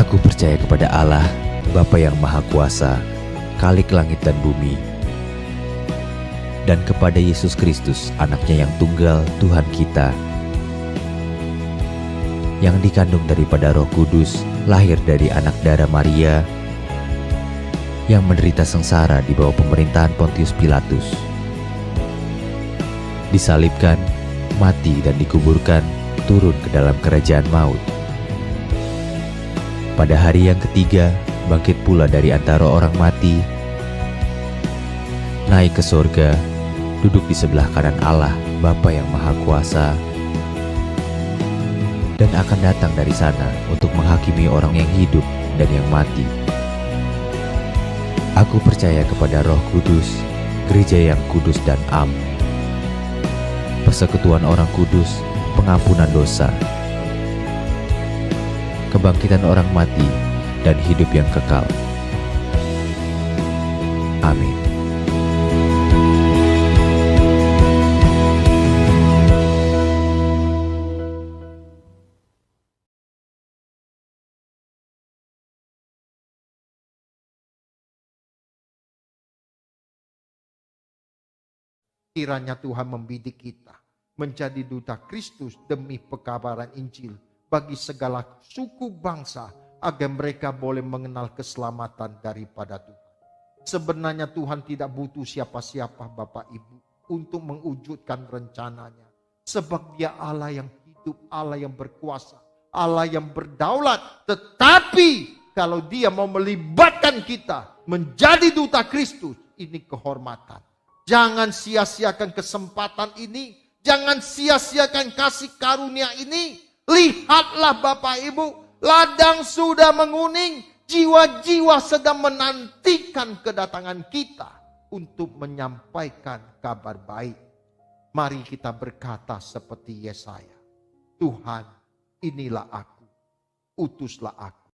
Aku percaya kepada Allah, Bapa yang Maha Kuasa, Khalik langit dan bumi, dan kepada Yesus Kristus, Anaknya yang tunggal, Tuhan kita, yang dikandung daripada Roh Kudus, lahir dari anak darah Maria, yang menderita sengsara di bawah pemerintahan Pontius Pilatus, disalibkan, mati dan dikuburkan, turun ke dalam kerajaan maut. Pada hari yang ketiga, bangkit pula dari antara orang mati, naik ke sorga, duduk di sebelah kanan Allah, Bapa yang Maha Kuasa, dan akan datang dari sana untuk menghakimi orang yang hidup dan yang mati. Aku percaya kepada Roh Kudus, gereja yang kudus dan am, persekutuan orang kudus, pengampunan dosa, kebangkitan orang mati, dan hidup yang kekal. Amin. Kiranya Tuhan membidik kita menjadi duta Kristus demi pekabaran Injil bagi segala suku bangsa, agar mereka boleh mengenal keselamatan daripada Tuhan. Sebenarnya Tuhan tidak butuh siapa-siapa Bapak Ibu untuk mewujudkan rencananya. Sebab Dia Allah yang hidup, Allah yang berkuasa, Allah yang berdaulat. Tetapi kalau Dia mau melibatkan kita menjadi duta Kristus, ini kehormatan. Jangan sia-siakan kesempatan ini. Jangan sia-siakan kasih karunia ini. Lihatlah Bapak Ibu, ladang sudah menguning, jiwa-jiwa sedang menantikan kedatangan kita untuk menyampaikan kabar baik. Mari kita berkata seperti Yesaya, Tuhan, inilah aku, utuslah aku.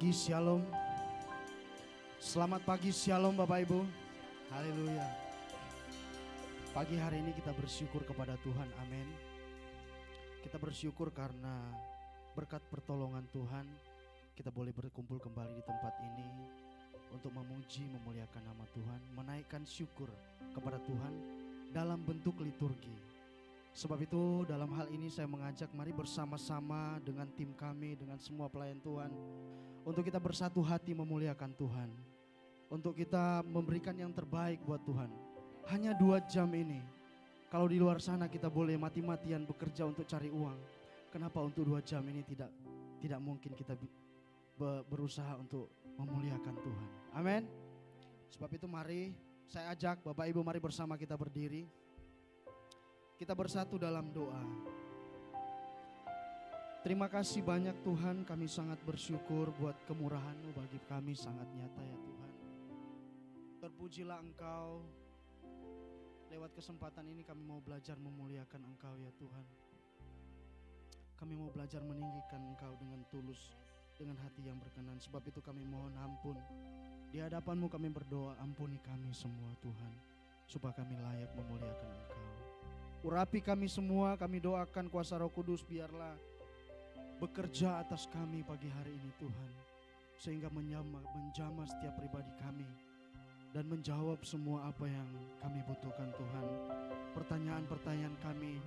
pagi, Shalom. Selamat pagi, Shalom Bapak Ibu. Haleluya. Pagi hari ini kita bersyukur kepada Tuhan, amin. Kita bersyukur karena berkat pertolongan Tuhan kita boleh berkumpul kembali di tempat ini untuk memuji, memuliakan nama Tuhan, menaikkan syukur kepada Tuhan dalam bentuk liturgi. Sebab itu dalam hal ini saya mengajak mari bersama-sama dengan tim kami, dengan semua pelayan Tuhan, untuk kita bersatu hati memuliakan Tuhan, untuk kita memberikan yang terbaik buat Tuhan. Hanya 2 jam ini, kalau di luar sana kita boleh mati-matian bekerja untuk cari uang, kenapa untuk 2 jam ini tidak mungkin kita berusaha untuk memuliakan Tuhan. Amin. Sebab itu mari saya ajak Bapak Ibu, mari bersama kita berdiri. Kita bersatu dalam doa. Terima kasih banyak Tuhan, kami sangat bersyukur buat kemurahan-Mu bagi kami sangat nyata ya Tuhan. Terpujilah Engkau. Lewat kesempatan ini kami mau belajar memuliakan Engkau ya Tuhan. Kami mau belajar meninggikan Engkau dengan tulus, dengan hati yang berkenan. Sebab itu kami mohon ampun. Di hadapan-Mu kami berdoa, ampuni kami semua Tuhan, supaya kami layak memuliakan Engkau. Urapi kami semua, kami doakan kuasa Roh Kudus biarlah bekerja atas kami pagi hari ini Tuhan, sehingga menjamah setiap pribadi kami dan menjawab semua apa yang kami butuhkan Tuhan. Pertanyaan-pertanyaan kami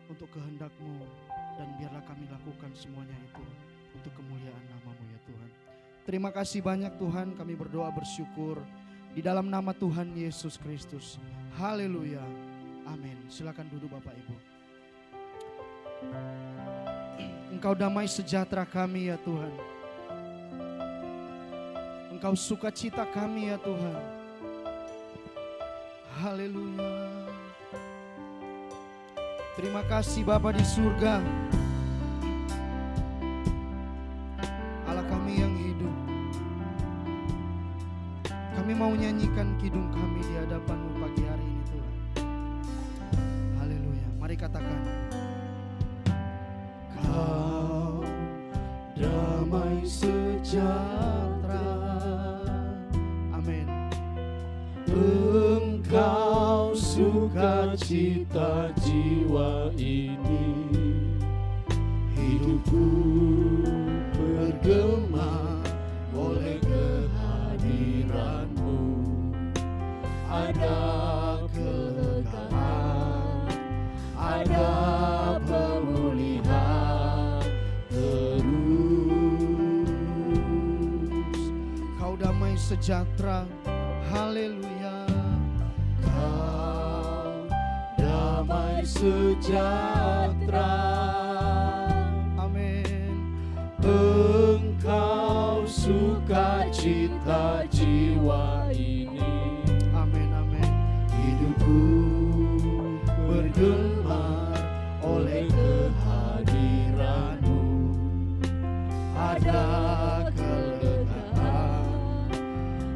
untuk kehendak-Mu, dan biarlah kami lakukan semuanya itu untuk kemuliaan nama-Mu ya Tuhan. Terima kasih banyak Tuhan, kami berdoa bersyukur di dalam nama Tuhan Yesus Kristus. Haleluya. Amin. Silakan duduk Bapak Ibu. Engkau damai sejahtera kami ya Tuhan. Engkau sukacita kami ya Tuhan. Haleluya. Terima kasih Bapa di surga, Allah kami yang hidup. Kami mau nyanyikan kidung kami di hadapan-Mu pagi hari ini Tuhan. Haleluya. Mari katakan. Kau damai sejahtera. Amin. Engkau sukacita jiwa ini. Hidupku bergema oleh kehadiran-Mu. Ada kelegaan, ada pemulihan terus. Kau damai sejahtera. Haleluya. Kau damai sejahtera. Amin. Engkau sukacita jiwa ini. Amin, amin. Hidupku bergema oleh kehadiran-Mu. Ada kelegaan,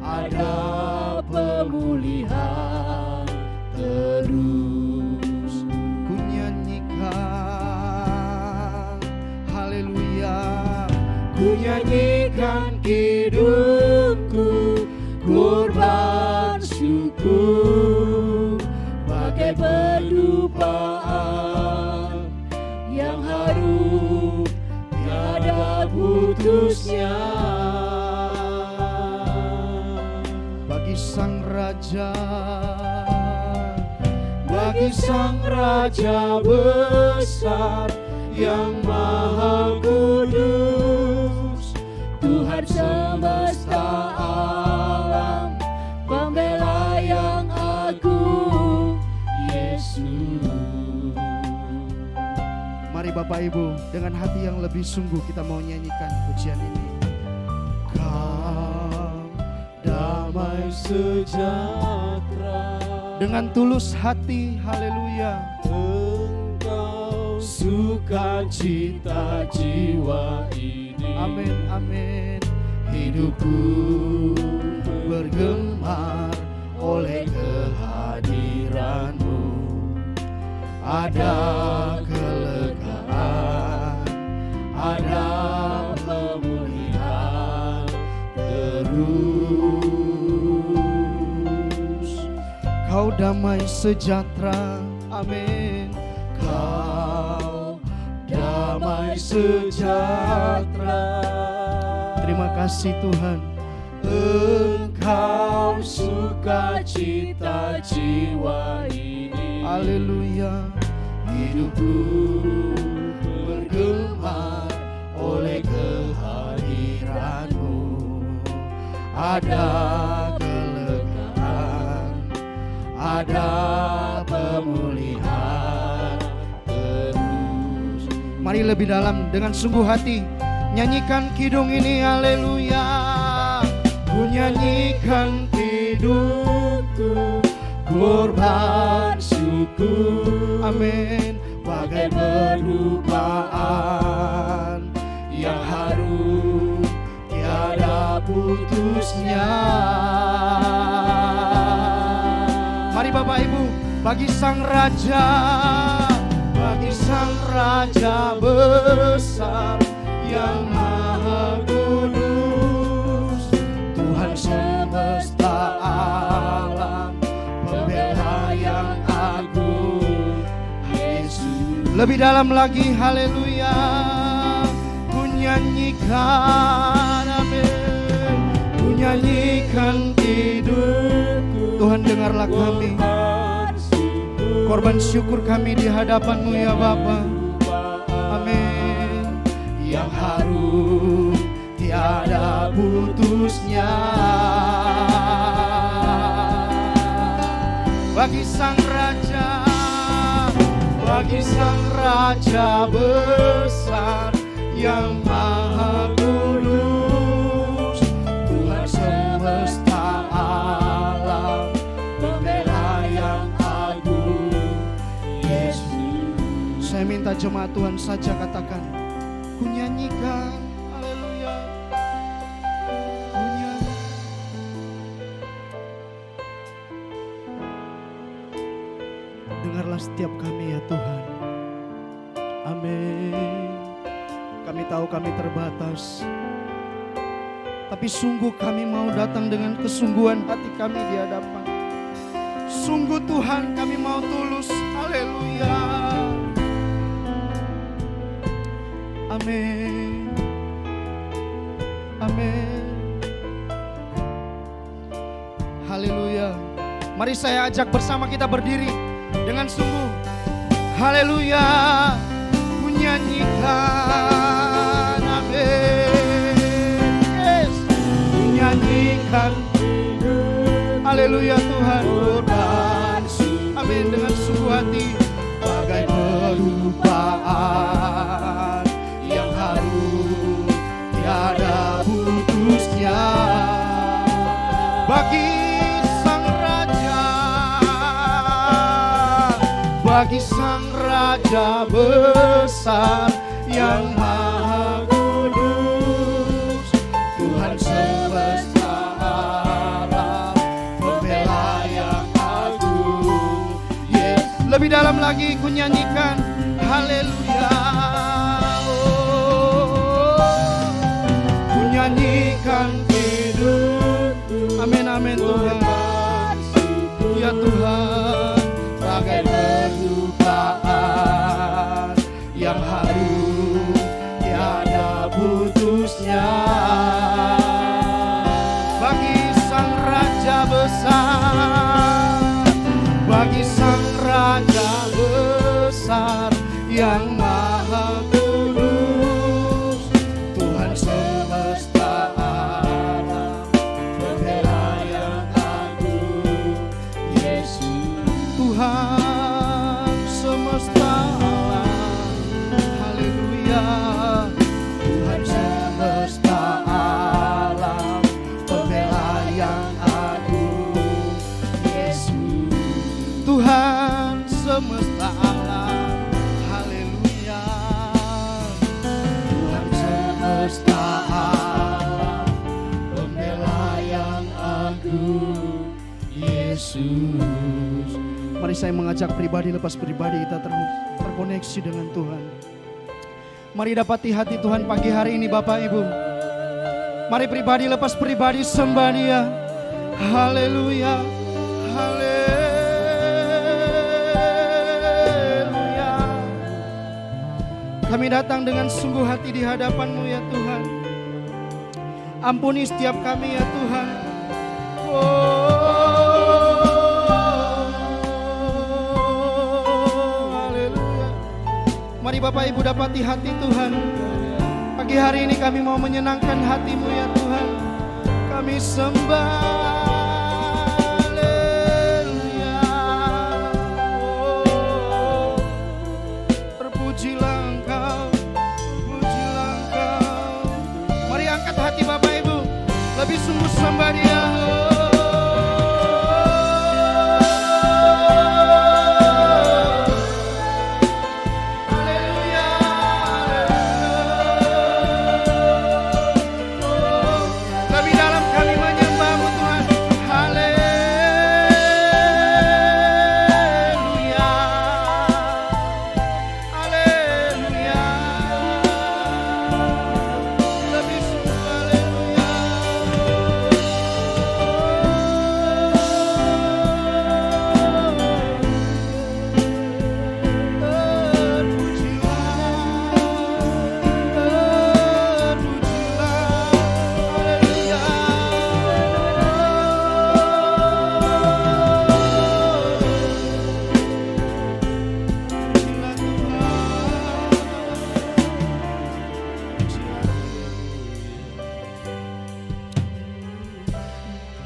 ada pemulihan terus. Ku nyanyikan haleluya. Ku nyanyikan kidungku, kurban syukur, bagai pedupaan yang harum tiada putusnya. Bagi Sang Raja, bagi Sang Raja besar yang maha kudus, Tuhan semesta alam, pembela yang agung, Yesus. mari Bapak Ibu dengan hati yang lebih sungguh kita mau nyanyikan pujian ini. Kau damai sejahtera, Dengan tulus hati, haleluya. Engkau sukacita jiwa ini. Amin, amin. Hidupku bergemar oleh kehadiran-Mu. Ada kelegaan, ada pemulihan Kau damai sejahtera, amin. Kau damai sejahtera. Terima kasih Tuhan. Engkau sukacita jiwa ini. Haleluya. Hidupku bergema oleh kehadiran-Mu. Ada kelegaan, ada pemulihan terus. Mari lebih dalam dengan sungguh hati nyanyikan kidung ini, haleluya. Ku nyanyikan kidungku, Korban syukur, amin. bagai perlupaan yang harum tiada putusnya. Mari Bapak Ibu, bagi Sang Raja, bagi Sang Raja besar yang maha kudus, Tuhan semesta alam, pembela yang agung, Yesus. Lebih dalam lagi, haleluya. Ku nyanyikan, amin. Ku nyanyikan hidupku, Tuhan dengarlah kami. Korban syukur kami di hadapan-Mu ya Bapa. Amin. Yang harum tiada putusnya. Bagi Sang Raja, bagi Sang Raja besar yang maha kudus, Tuhan semesta alam, pembela yang agung, Yesus. Saya minta jemaat Tuhan saja katakan, ku nyanyikan, haleluya. Ku nyanyi. Dengarlah setiap kami ya Tuhan. Amin. Kami tahu kami terbatas, tapi sungguh kami mau datang dengan kesungguhan hati kami di hadapan. Sungguh Tuhan kami mau tulus. Haleluya. Amin. Amin. Haleluya. Mari saya ajak bersama kita berdiri dengan sungguh. Haleluya. Ku nyanyikan, amin. Yes. Ku nyanyikan, haleluya Tuhan. Amin, dengan sungguh hati. Bagai perlupaan yang harum tiada putusnya. Bagi Sang Raja, bagi Sang Raja besar yang maha kudus, Tuhan semesta alam, pembela yang agung, Yesus. Lebih dalam lagi ku nyanyikan, haleluya. Oh, ku nyanyikan hidupku, amin amin Tuhan. Ya Tuhan, Bagai perlupaan yang harum tiada putusnya. bagi Sang Raja besar, bagi Sang Raja besar yang maha kudus, Tuhan semesta alam, Pembela yang agung, Yesus. Tuhan semesta alam, haleluya. Tuhan semesta alam, pembela yang agung, Yesus. Tuhan semesta alam, haleluya. Tuhan semesta alam, pembela yang agung, Yesus. Mari saya mengajak pribadi lepas pribadi kita terkoneksi dengan Tuhan. Mari dapati hati Tuhan pagi hari ini Bapak Ibu. Mari pribadi lepas pribadi sembah Dia. Haleluya. Haleluya. Kami datang dengan sungguh hati di hadapan-Mu ya Tuhan. Ampuni setiap kami ya Tuhan. Haleluya. Mari Bapak Ibu dapati hati Tuhan. Pagi hari ini kami mau menyenangkan hati-Mu ya Tuhan. Kami sembah. Haleluya. Terpujilah Engkau. Terpujilah Engkau. Mari angkat hati Bapak Ibu. Lebih sungguh sembah Dia.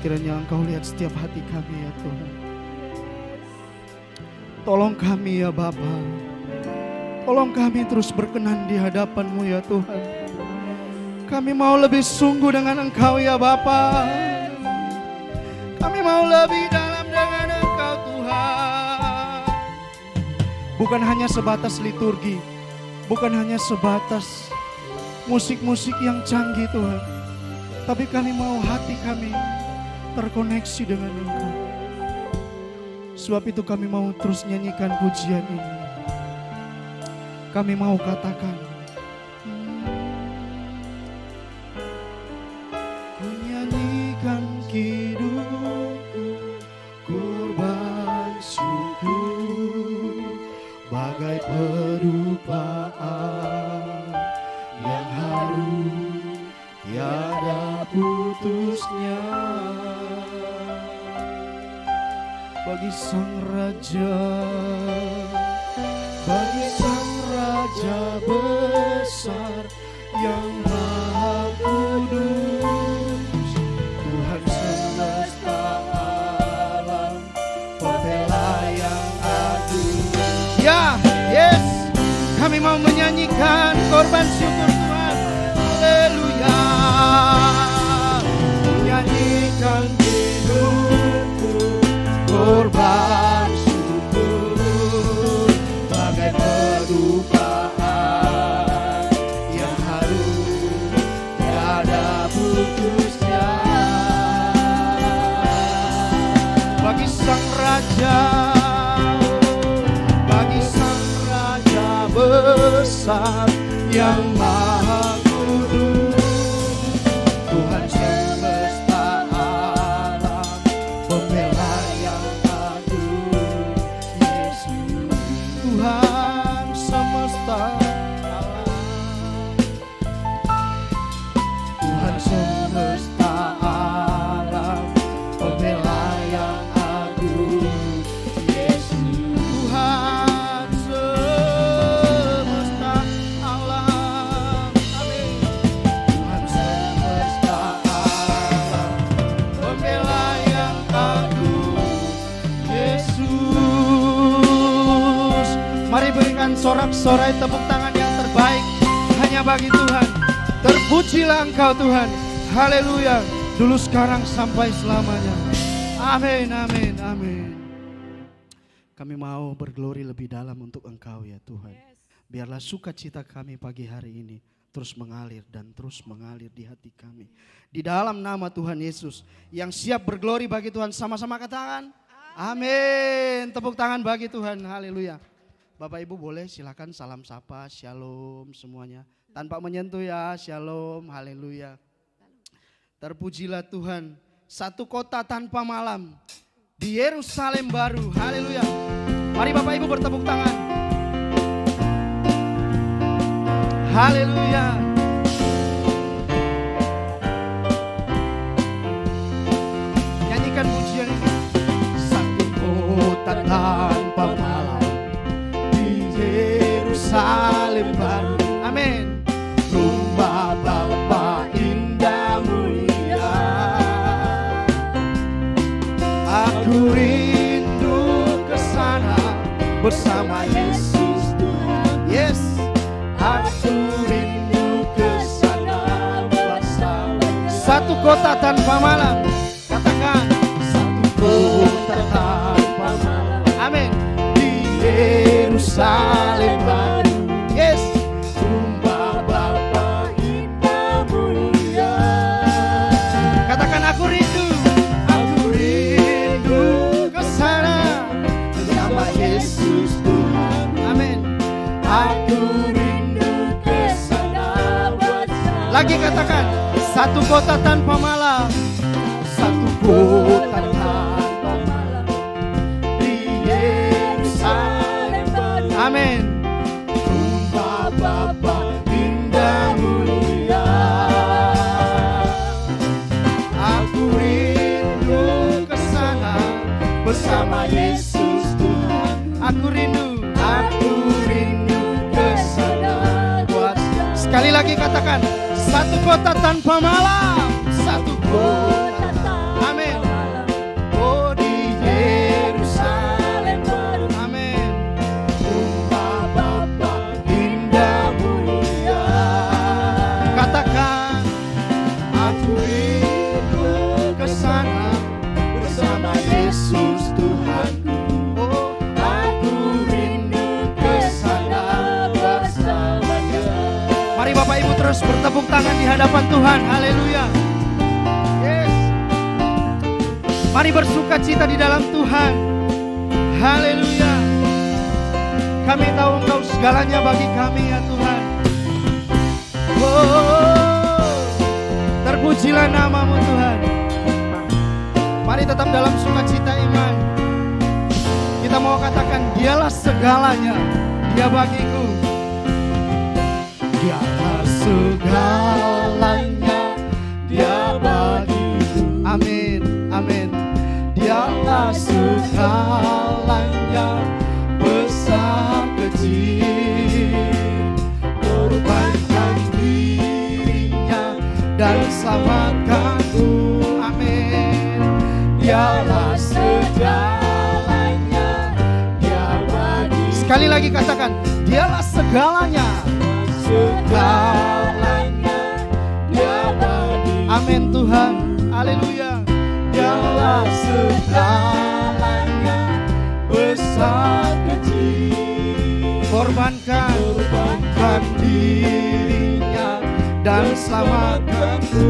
Kiranya Engkau lihat setiap hati kami ya Tuhan. Tolong kami ya Bapa. Tolong kami terus berkenan di hadapan-Mu ya Tuhan. Kami mau lebih sungguh dengan Engkau ya Bapa. Kami mau lebih dalam dengan Engkau Tuhan. Bukan hanya sebatas liturgi. Bukan hanya sebatas musik-musik yang canggih Tuhan. Tapi kami mau hati kami terkoneksi dengan Engkau. Sebab itu kami mau terus nyanyikan pujian ini. Kami mau katakan, ku nyanyikan hidupku, kurban syukur, bagai pedupaan yang harum tiada putusnya. Bagi Sang Raja, bagi Sang Raja besar yang Maha Kudus, Tuhan semesta alam, pembela yang agung. Ya, yes, kami mau menyanyikan korban syukur Tuhan. Haleluya. Menyanyikan hidupku, korban syukur, bagai pedupaan yang harum tiada putusnya. Bagi Sang Raja, bagi Sang Raja besar yang Maha Kudus, Tuhan semesta alam, pembela yang agung, Yesus. Tuhan semesta alam, Tuhan semesta alam, pembela yang agung, Yesus. Tuhan semesta alam, amin. Tuhan semesta alam, pembela yang agung, Yesus. Mari berikan sorak-sorai tepuk tangan yang terbaik hanya bagi Tuhan. Terpujilah Engkau Tuhan. Haleluya. Dulu, sekarang, sampai selamanya. Amin, amin, amin. Kami mau berglori lebih dalam untuk Engkau ya Tuhan. Biarlah sukacita kami pagi hari ini terus mengalir dan terus mengalir di hati kami. Di dalam nama Tuhan Yesus yang siap berglori bagi Tuhan, sama-sama katakan amin. Tepuk tangan bagi Tuhan. Haleluya. Bapak Ibu boleh silakan salam sapa, shalom semuanya. Tanpa menyentuh ya, shalom, haleluya. Terpujilah Tuhan, satu kota tanpa malam di Yerusalem baru, haleluya. Mari Bapak Ibu bertepuk tangan. Haleluya. Nyanyikan pujian ini. Satu kota tanpa malam di Yerusalem baru. Amin. Rumah Bapa indah mulia. Aku rindu ke sana bersama Yesus Tuhan. Yes. Aku rindu ke sana bersama Yesus. Satu kota tanpa malam. Katakan. Satu kota tanpa malam Amin. di Yerusalem baru. Yes. Rumah Bapa indah mulia. Katakan aku rindu. Aku rindu Ke sana. bersama Yesus Tuhan. Amin. Aku rindu ke sana bersama. Lagi katakan. Satu kota tanpa malam. Satu kota tanpa malam di Yerusalem baru. Amin. Rumah Bapa indah mulia. Aku rindu ke sana bersama Yesus Tuhan. Aku rindu. Aku rindu ke sana buat Sekali lagi katakan. Satu kota tanpa malam. satu kota tanpa Amin. malam Oh di Yerusalem baru. Amin. Rumah Bapa indah mulia. Katakan. Aku rindu ke sana bersama Yesus Tuhanku. Oh. Aku rindu ke sana bersamanya. Mari Bapak Ibu terus bertepuk tangan di hadapan Tuhan. Haleluya. Yes. Mari bersuka cita di dalam Tuhan. Haleluya. Kami tahu Engkau segalanya bagi kami ya Tuhan. Oh, terpujilah namamu Tuhan. Mari tetap dalam sukacita iman. Kita mau katakan dialah segalanya. Dia bagiku. Dialah segalanya, Dia bagiku. Amin. Amin. Dialah segalanya, besar kecil, korbankan dirinya Dan selamatkanku. Amin. Dialah segalanya, Dia bagi Sekali lagi katakan, dialah segalanya. segalanya, Dia bagi. Amin Tuhan. Haleluya. Dialah segalanya, besar kecil, Korbankan korbankan dirinya dan selamatkanku.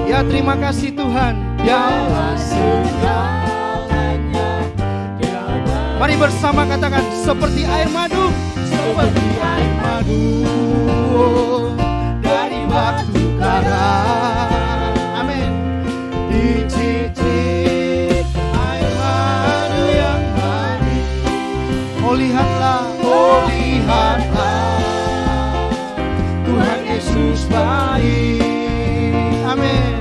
Ya terima kasih Tuhan. Dialah segalanya, Dia bagi. Mari bersama katakan, seperti air madu. Seperti air madu dari batu karang. Amin. Dicicip air madu yang manis. Oh lihatlah. Oh lihatlah, Tuhan Yesus baik. Amin.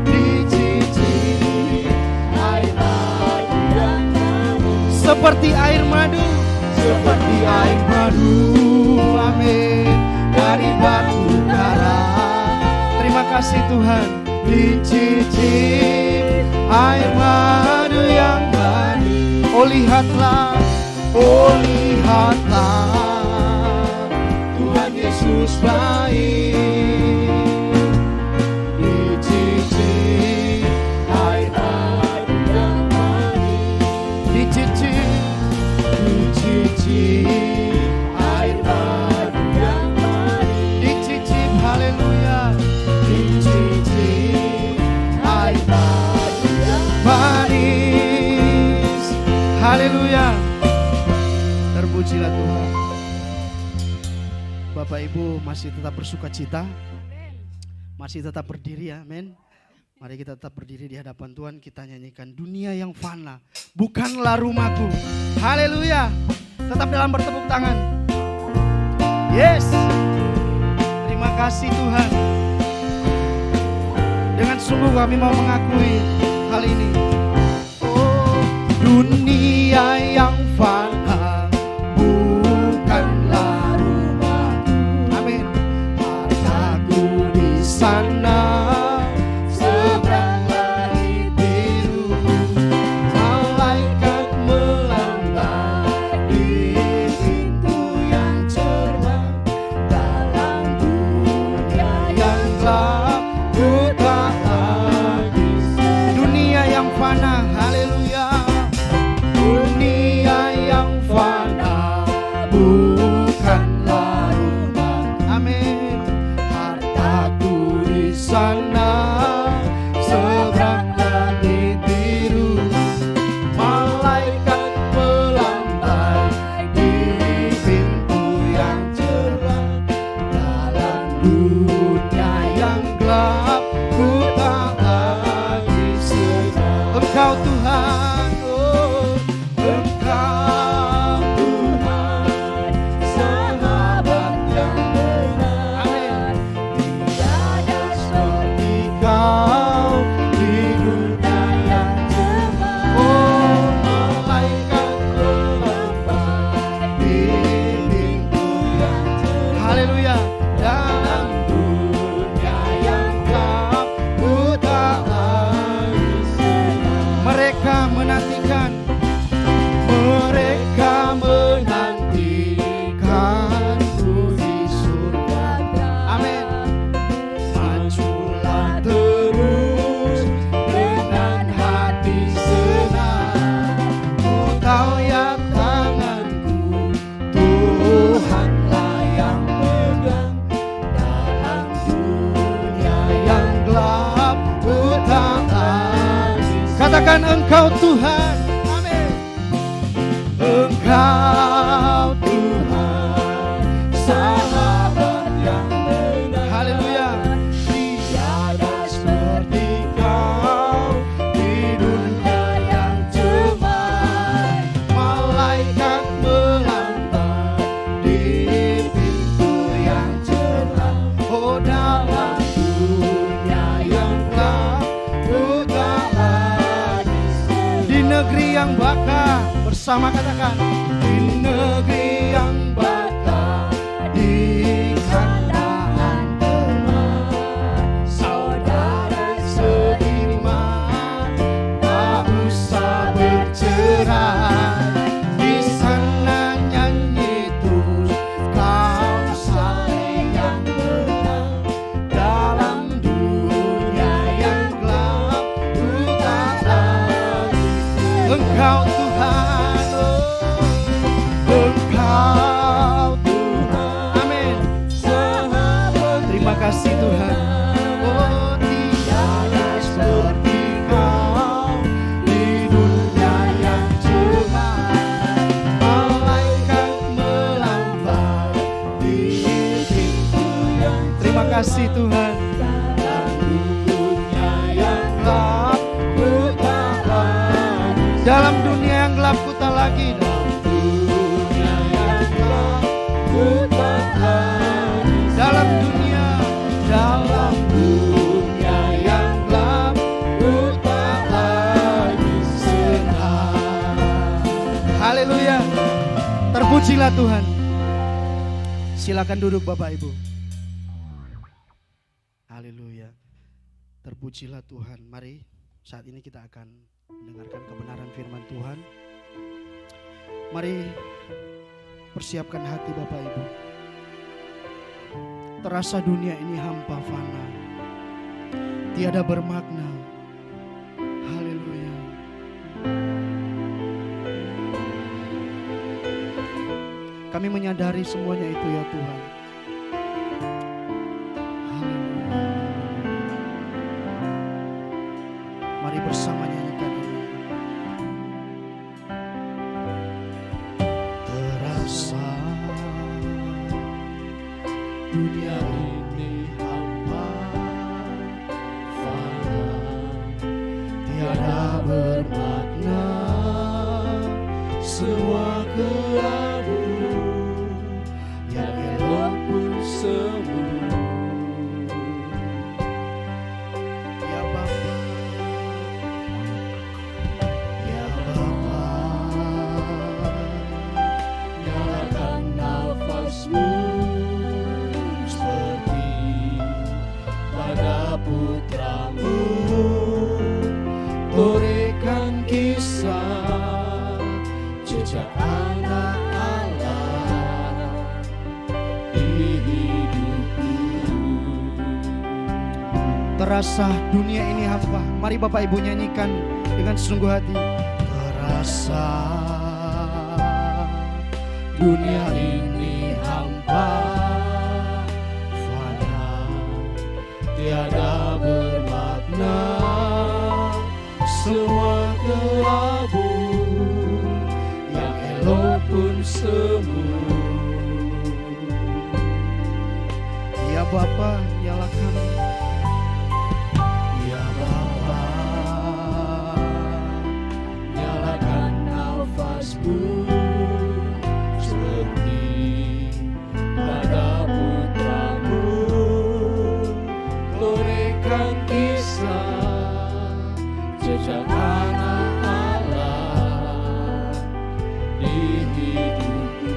Dicicip air madu yang manis. Seperti air madu. Seperti air madu, Amin. dari batu karang. Terima kasih Tuhan. Dicicip air madu yang manis. Oh lihatlah. Oh lihatlah, Tuhan Yesus baik. Dicicip air madu yang manis. Dicicip. Dicicip air madu yang manis. Dicicip. Haleluya. Dicicip air madu yang Manis. Haleluya. Terpujilah Tuhan. Bapak Ibu masih tetap bersuka cita. Masih tetap berdiri ya, amin. Mari kita tetap berdiri di hadapan Tuhan. Kita nyanyikan dunia yang fana bukanlah rumahku. Haleluya. Tetap dalam bertepuk tangan. Yes. Terima kasih Tuhan. Dengan sungguh kami mau mengakui hal ini. Oh, dunia yang fana bukanlah rumahku. Amin. Hartaku di sana seberang langit biru. Malaikat melambai di pintu yang cerah. Dalam dunia yang gelap ku tak lagi. Dunia yang fana, haleluya. Dunia yang fana bukanlah rumah. Amin. Hartaku di sana seberang langit biru. Malaikat melambai di pintu yang cerah. Dalam dunia yang gelap ku tak lagi sedang. Engkau Tuhan, oh Engkau Tuhan, sahabat yang benar. Amin. Tiada seperti Kau di dunia yang cemas. Oh, malaikat melambai di pintu yang cerah. Haleluya. Dalam dunia yang gelap ku tak lagi sedang. Mereka menantikan ku di surga. Amin. Majulah terus dengan hati senang. Ku tahu ya tanganku Tuhanlah yang pegang. Dalam dunia yang gelap ku tak lagi. Katakan Engkau Tuhan. Amin. Engkau Tuhan, sahabat yang benar. Haleluya. Tiada seperti Kau di dunia yang cemas. Malaikat melambai di pintu yang cerah. Oh, dalam dunia yang gelap ku tak lagi sedih. Di negeri yang baka, bersama katakan, di negeri yang baka, di kandang teman, saudara seiman, tak usah bercerai. Di sana nyanyi terus, kau saling yang menang. Dalam dunia yang gelap ku tak lagi. Engkau Tuhan, oh, Engkau Tuhan. Amin. Terima kasih Tuhan. Oh, tiada seperti Kau di dunia yang cemas. Malaikat melambai di pintu yang. Terima kasih Tuhan. Dalam dunia yang gelap ku tak lagi. Dalam dunia yang gelap ku tak lagi. Dunia yang gelap ku tak lagi. Dalam dunia yang gelap ku tak lagi senang. Haleluya. Terpujilah Tuhan. Silakan duduk Bapak Ibu. Haleluya. Terpujilah Tuhan. Mari saat ini kita akan mendengarkan kebenaran firman Tuhan. Mari persiapkan hati Bapak Ibu. Terasa dunia ini hampa fana, tiada bermakna. Haleluya. Kami menyadari semuanya itu ya Tuhan. Haleluya. Mari bersama nyanyikan ini. Terasa dunia ini hampa fana, tiada bermakna. Semua kelabu yang elok pun semu. jejak anak Allah di hidupku. Terasa dunia ini hampa. Mari Bapak Ibu nyanyikan dengan sungguh hati. Terasa Dunia ini hampa, fana, tiada bermakna, semua kelabu, yang elok pun semu. ya Bapa, nyalakan. Ya Bapa, nyalakan nafasku seperti pada putramu, torehkan kisah jejak anak Allah di hidupku.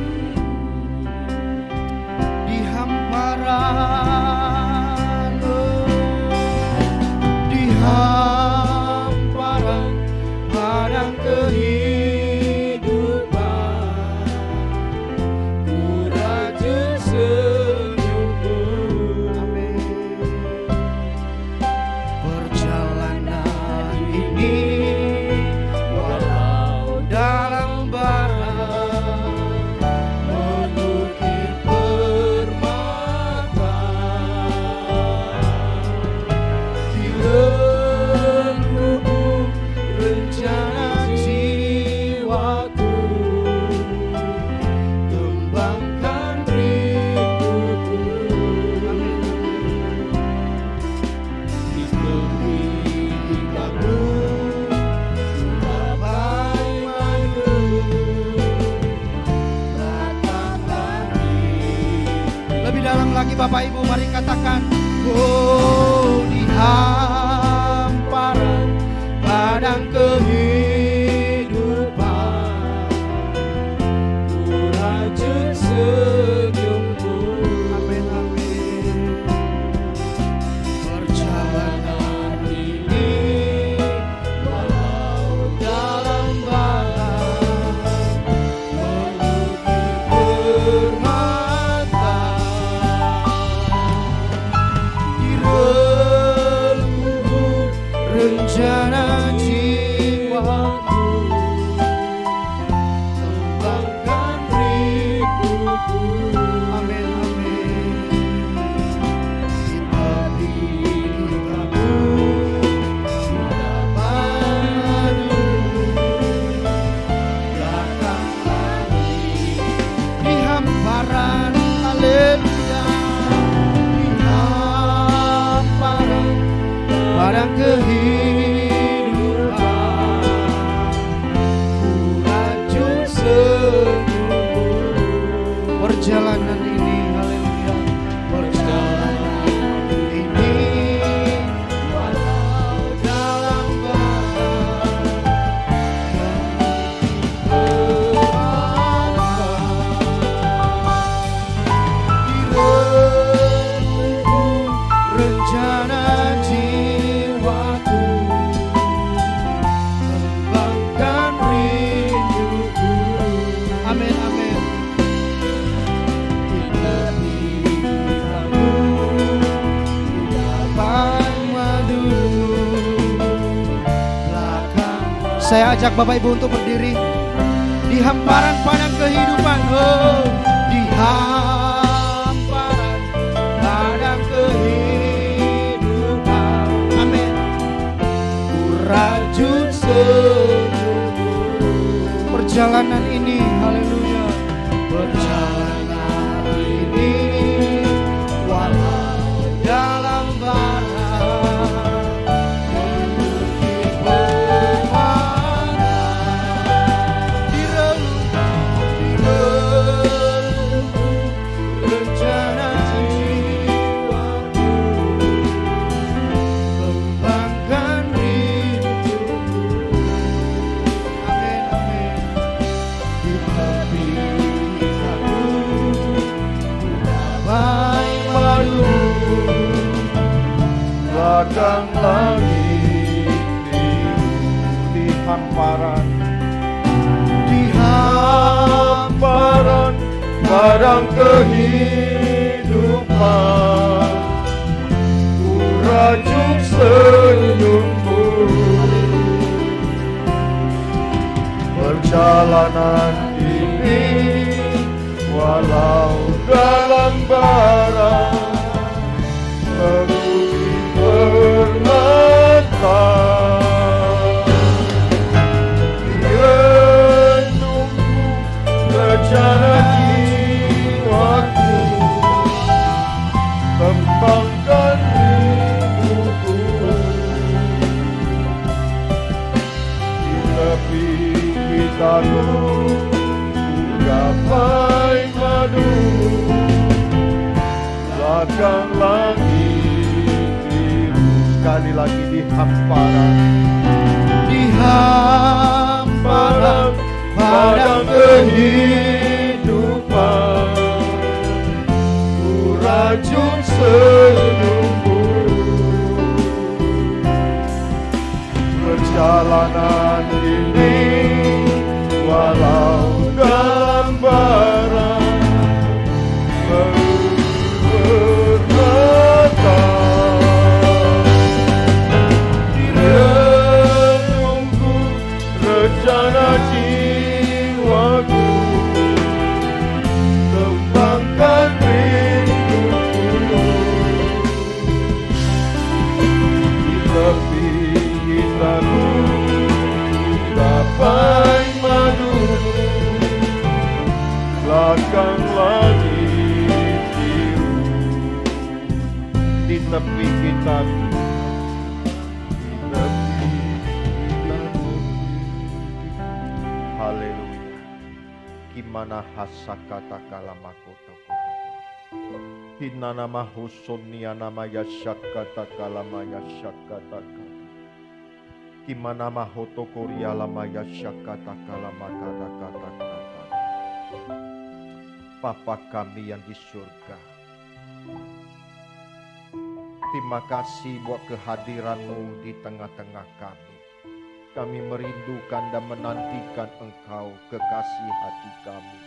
Di hamparan, di hamparan padang kehidupan, Ku rajut senyummu. amin. Perjalanan ini Walau dalam bara, mengukir permata, di relung rencana jiwaku, kembangkan rinduku. Di tepi hinggaku, gapai madu, datang lagi. lebih dalam lagi Bapak Ibu, mari katakan. Oh, di hamparan padang kehidupan, Ku rajut senyummu. amin, amin. Perjalanan Ini walau dalam bara, mengukir permata, di relung rencana jiwaku, kembangkan rinduku. amin, amin. Di tepi hinggaku, gapai madu, datang lagi. Di hamparan, haleluya, di hamparan padang kehidupan, Ku rajut senyummu. perjalanan ini, haleluya, Perjalanan ini walau dalam bara, di relung rencana jiwaku, kembangkan rinduku. amin, amin. Di tepi hinggaku, gapai madu, belakang Saya ajak Bapak Ibu untuk berdiri di hamparan padang kehidupan. Oh, di hamparan padang kehidupan. Amin. ku rajut senyummu. Perjalanan ini, haleluya. Perjalanan ini walau dalam bara, mengukir permata, Di relung rencana jiwaku, kembangkan rinduku. amin, amin. Di padang kehidupan, ku rajuk senyummu. Perjalanan ini walau dalam bara, bumi bermantap. Renungku rencana jiwaku, kembangkan rinduku. Di tepi hitanmu gapai madu, belakang langit biru. Sekali lagi di hamparan, di hamparan padang kehidupan, ku rajut senyummu. Perjalanan ini walau dalam bara, bermantap. Renungku rencana jiwaku, kembangkan rinduku. Di tepi hitanmu gapai madu, belakang langit biru. Di tepi hitanmu, di tepi hitanmu. Haleluya. Gimana hasakata kalamakoto. Hinana mahusonia nama yashakata kalamaya shakata. Gimana mahoto koria lama yashakata kalamaka kata. Bapa kami yang di surga, terima kasih buat kehadiran-Mu di tengah-tengah kami. Kami merindukan dan menantikan Engkau, kekasih hati kami.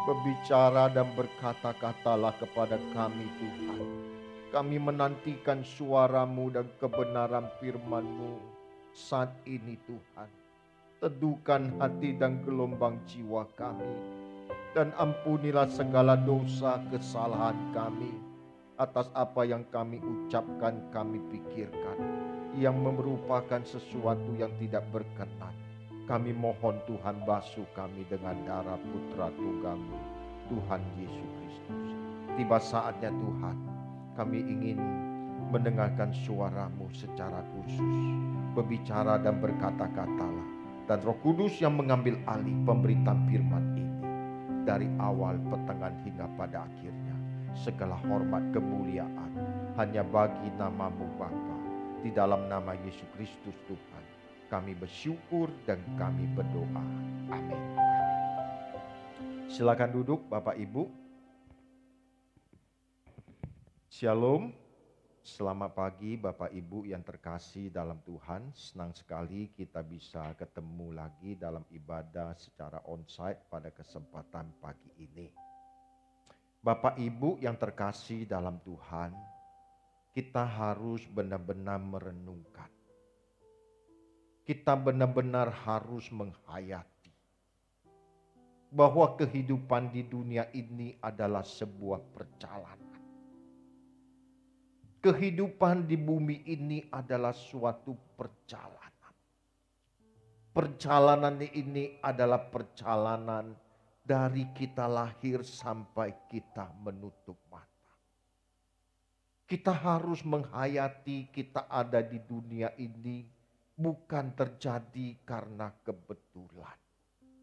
Berbicara dan berkata-katalah kepada kami Tuhan. Kami menantikan suara-Mu dan kebenaran firman-Mu saat ini Tuhan. Teduhkan hati dan gelombang jiwa kami. Dan ampunilah segala dosa kesalahan kami atas apa yang kami ucapkan, kami pikirkan, yang merupakan sesuatu yang tidak berkenan. Kami mohon Tuhan basuh kami dengan darah putra tunggal-Mu, Tuhan Yesus Kristus. Tiba saatnya Tuhan, kami ingin mendengarkan suara-Mu secara khusus. Berbicara dan berkata-katalah. Dan Roh Kudus yang mengambil alih pemberitaan firman ini. Dari awal, pertengahan hingga pada akhirnya. Segala hormat kemuliaan hanya bagi nama-Mu Bapa. Di dalam nama Yesus Kristus Tuhan, kami bersyukur dan kami berdoa. Amin. Silakan duduk Bapak Ibu. Shalom. Selamat pagi Bapak Ibu yang terkasih dalam Tuhan. Senang sekali kita bisa ketemu lagi dalam ibadah secara onsite pada kesempatan pagi ini. Bapak Ibu yang terkasih dalam Tuhan, kita harus benar-benar merenungkan. Kita benar-benar harus menghayati bahwa kehidupan di dunia ini adalah sebuah perjalanan. Kehidupan di bumi ini adalah suatu perjalanan. Perjalanan ini adalah perjalanan dari kita lahir sampai kita menutup mata. Kita harus menghayati kita ada di dunia ini bukan terjadi karena kebetulan.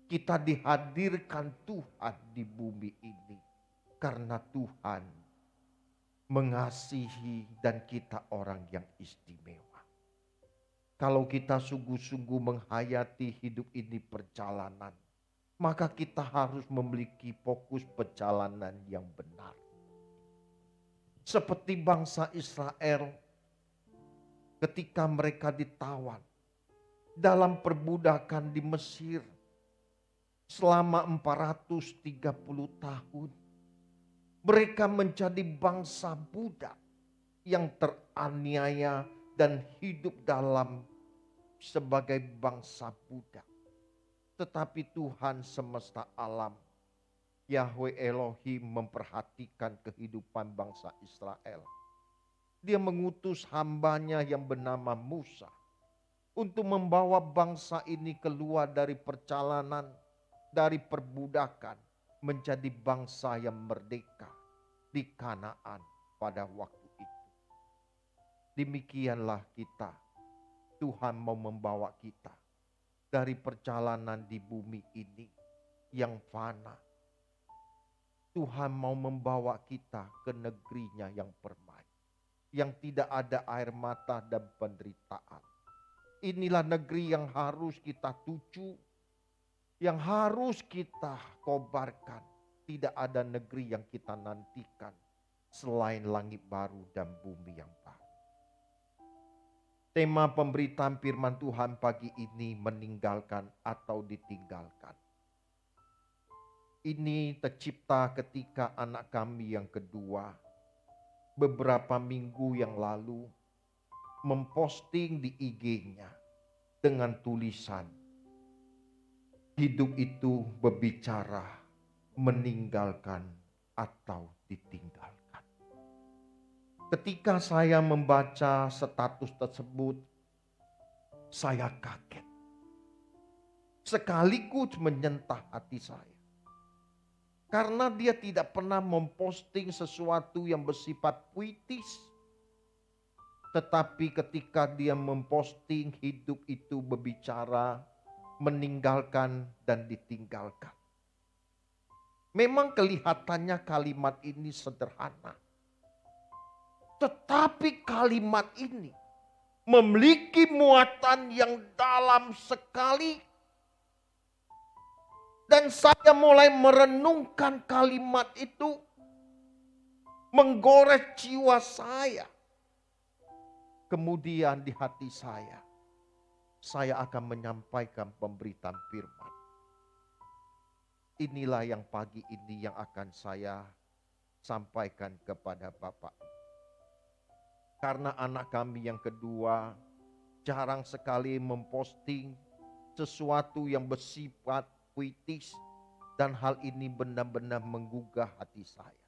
Kita dihadirkan Tuhan di bumi ini karena Tuhan mengasihi dan kita orang yang istimewa. Kalau kita sungguh-sungguh menghayati hidup ini perjalanan, maka kita harus memiliki fokus perjalanan yang benar. Seperti bangsa Israel ketika mereka ditawan dalam perbudakan di Mesir. selama 430 tahun. Mereka menjadi bangsa budak yang teraniaya dan hidup dalam sebagai bangsa budak. Tetapi Tuhan semesta alam, Yahweh Elohim, memperhatikan kehidupan bangsa Israel. Dia mengutus hambanya yang bernama Musa untuk membawa bangsa ini keluar dari perjalanan, dari perbudakan, menjadi bangsa yang merdeka di Kanaan pada waktu itu. Demikianlah kita, Tuhan mau membawa kita dari perjalanan di bumi ini yang fana. Tuhan mau membawa kita ke negerinya yang permai, yang tidak ada air mata dan penderitaan. Inilah negeri yang harus kita tuju, yang harus kita kobarkan. Tidak ada negeri yang kita nantikan selain langit baru dan bumi yang baru. Tema pemberitaan firman Tuhan pagi ini, meninggalkan atau ditinggalkan. Ini tercipta ketika anak kami yang kedua beberapa minggu yang lalu memposting di IG-nya dengan tulisan, hidup itu berbicara meninggalkan atau ditinggalkan. Ketika saya membaca status tersebut, saya kaget. Sekaligus menyentuh hati saya. Karena dia tidak pernah memposting sesuatu yang bersifat puitis. Tetapi ketika dia memposting hidup itu berbicara meninggalkan dan ditinggalkan. Memang kelihatannya kalimat ini sederhana. Tetapi kalimat ini memiliki muatan yang dalam sekali. Dan saya mulai merenungkan kalimat itu, menggores jiwa saya. Kemudian di hati saya akan menyampaikan pemberitaan firman. Inilah yang pagi ini yang akan saya sampaikan kepada Bapak. Karena anak kami yang kedua jarang sekali memposting sesuatu yang bersifat puitis, dan hal ini benar-benar menggugah hati saya.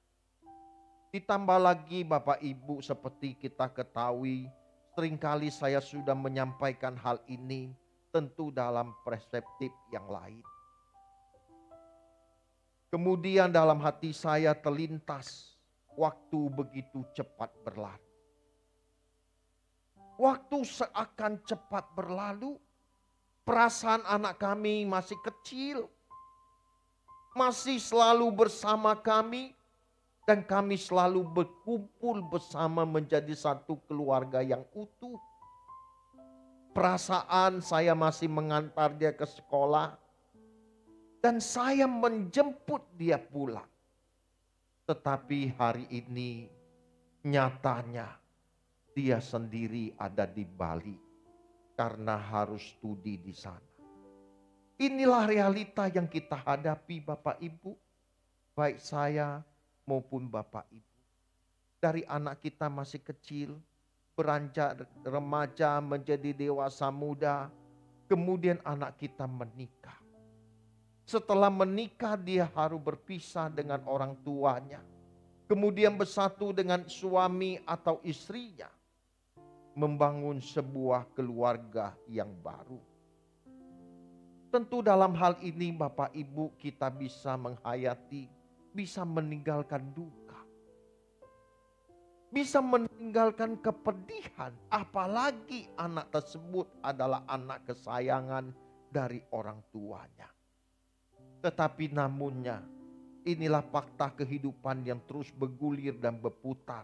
Ditambah lagi Bapak Ibu, seperti kita ketahui, seringkali saya sudah menyampaikan hal ini tentu dalam perspektif yang lain. Kemudian dalam hati saya terlintas, waktu begitu cepat berlalu. Waktu seakan cepat berlalu, perasaan anak kami masih kecil, masih selalu bersama kami, dan kami selalu berkumpul bersama menjadi satu keluarga yang utuh. Perasaan saya masih mengantar dia ke sekolah, dan saya menjemput dia pulang. Tetapi hari ini nyatanya dia sendiri ada di Bali karena harus studi di sana. Inilah realita yang kita hadapi Bapak Ibu, baik saya maupun Bapak Ibu. Dari anak kita masih kecil, beranjak remaja menjadi dewasa muda, kemudian anak kita menikah. Setelah menikah dia harus berpisah dengan orang tuanya. Kemudian bersatu dengan suami atau istrinya. Membangun sebuah keluarga yang baru. Tentu dalam hal ini Bapak Ibu kita bisa menghayati, bisa meninggalkan duka. Bisa meninggalkan kepedihan. Apalagi anak tersebut adalah anak kesayangan dari orang tuanya. Tetapi namunnya, inilah fakta kehidupan yang terus bergulir dan berputar,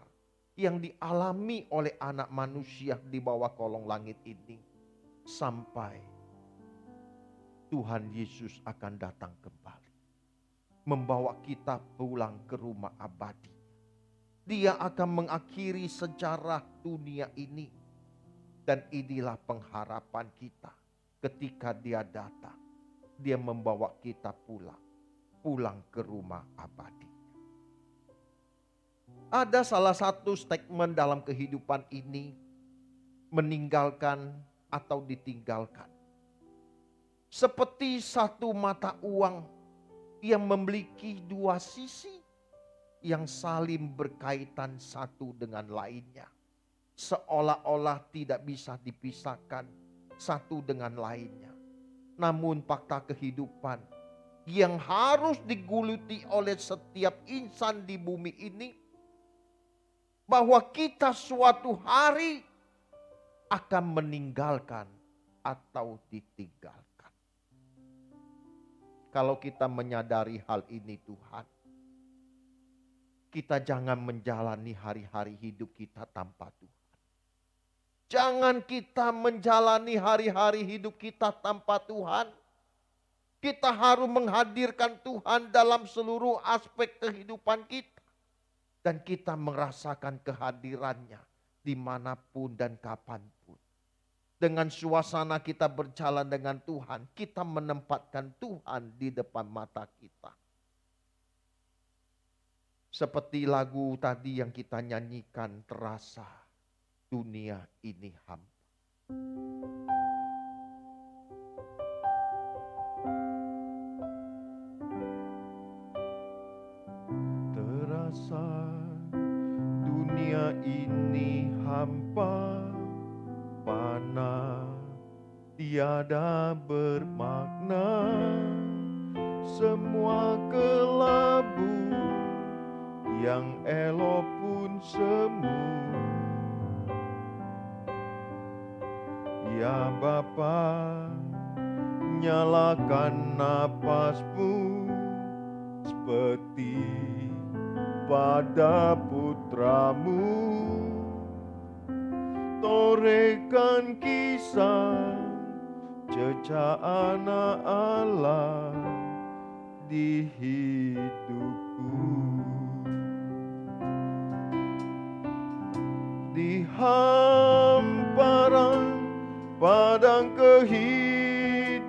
yang dialami oleh anak manusia di bawah kolong langit ini. Sampai Tuhan Yesus akan datang kembali. Membawa kita pulang ke rumah abadi. Dia akan mengakhiri sejarah dunia ini. Dan inilah pengharapan kita ketika dia datang. Dia membawa kita pulang ke rumah abadi. Ada salah satu statement dalam kehidupan ini, meninggalkan atau ditinggalkan. Seperti satu mata uang yang memiliki dua sisi yang saling berkaitan satu dengan lainnya. Seolah-olah tidak bisa dipisahkan satu dengan lainnya. Namun fakta kehidupan yang harus diguluti oleh setiap insan di bumi ini, bahwa kita suatu hari akan meninggalkan atau ditinggalkan. Kalau kita menyadari hal ini Tuhan, kita jangan menjalani hari-hari hidup kita tanpa Tuhan. Jangan kita menjalani hari-hari hidup kita tanpa Tuhan. Kita harus menghadirkan Tuhan dalam seluruh aspek kehidupan kita. Dan kita merasakan kehadirannya dimanapun dan kapanpun. Dengan suasana kita berjalan dengan Tuhan, kita menempatkan Tuhan di depan mata kita. Seperti lagu tadi yang kita nyanyikan, terasa dunia ini hampa. Terasa dunia ini hampa, mana tiada bermakna, semua kelabu yang elok pun semu. Ya Bapa, nyalakan napasmu seperti pada putramu. Torehkan kisah jejak anak Allah di hidupku. Di hamparan padang kehidupan,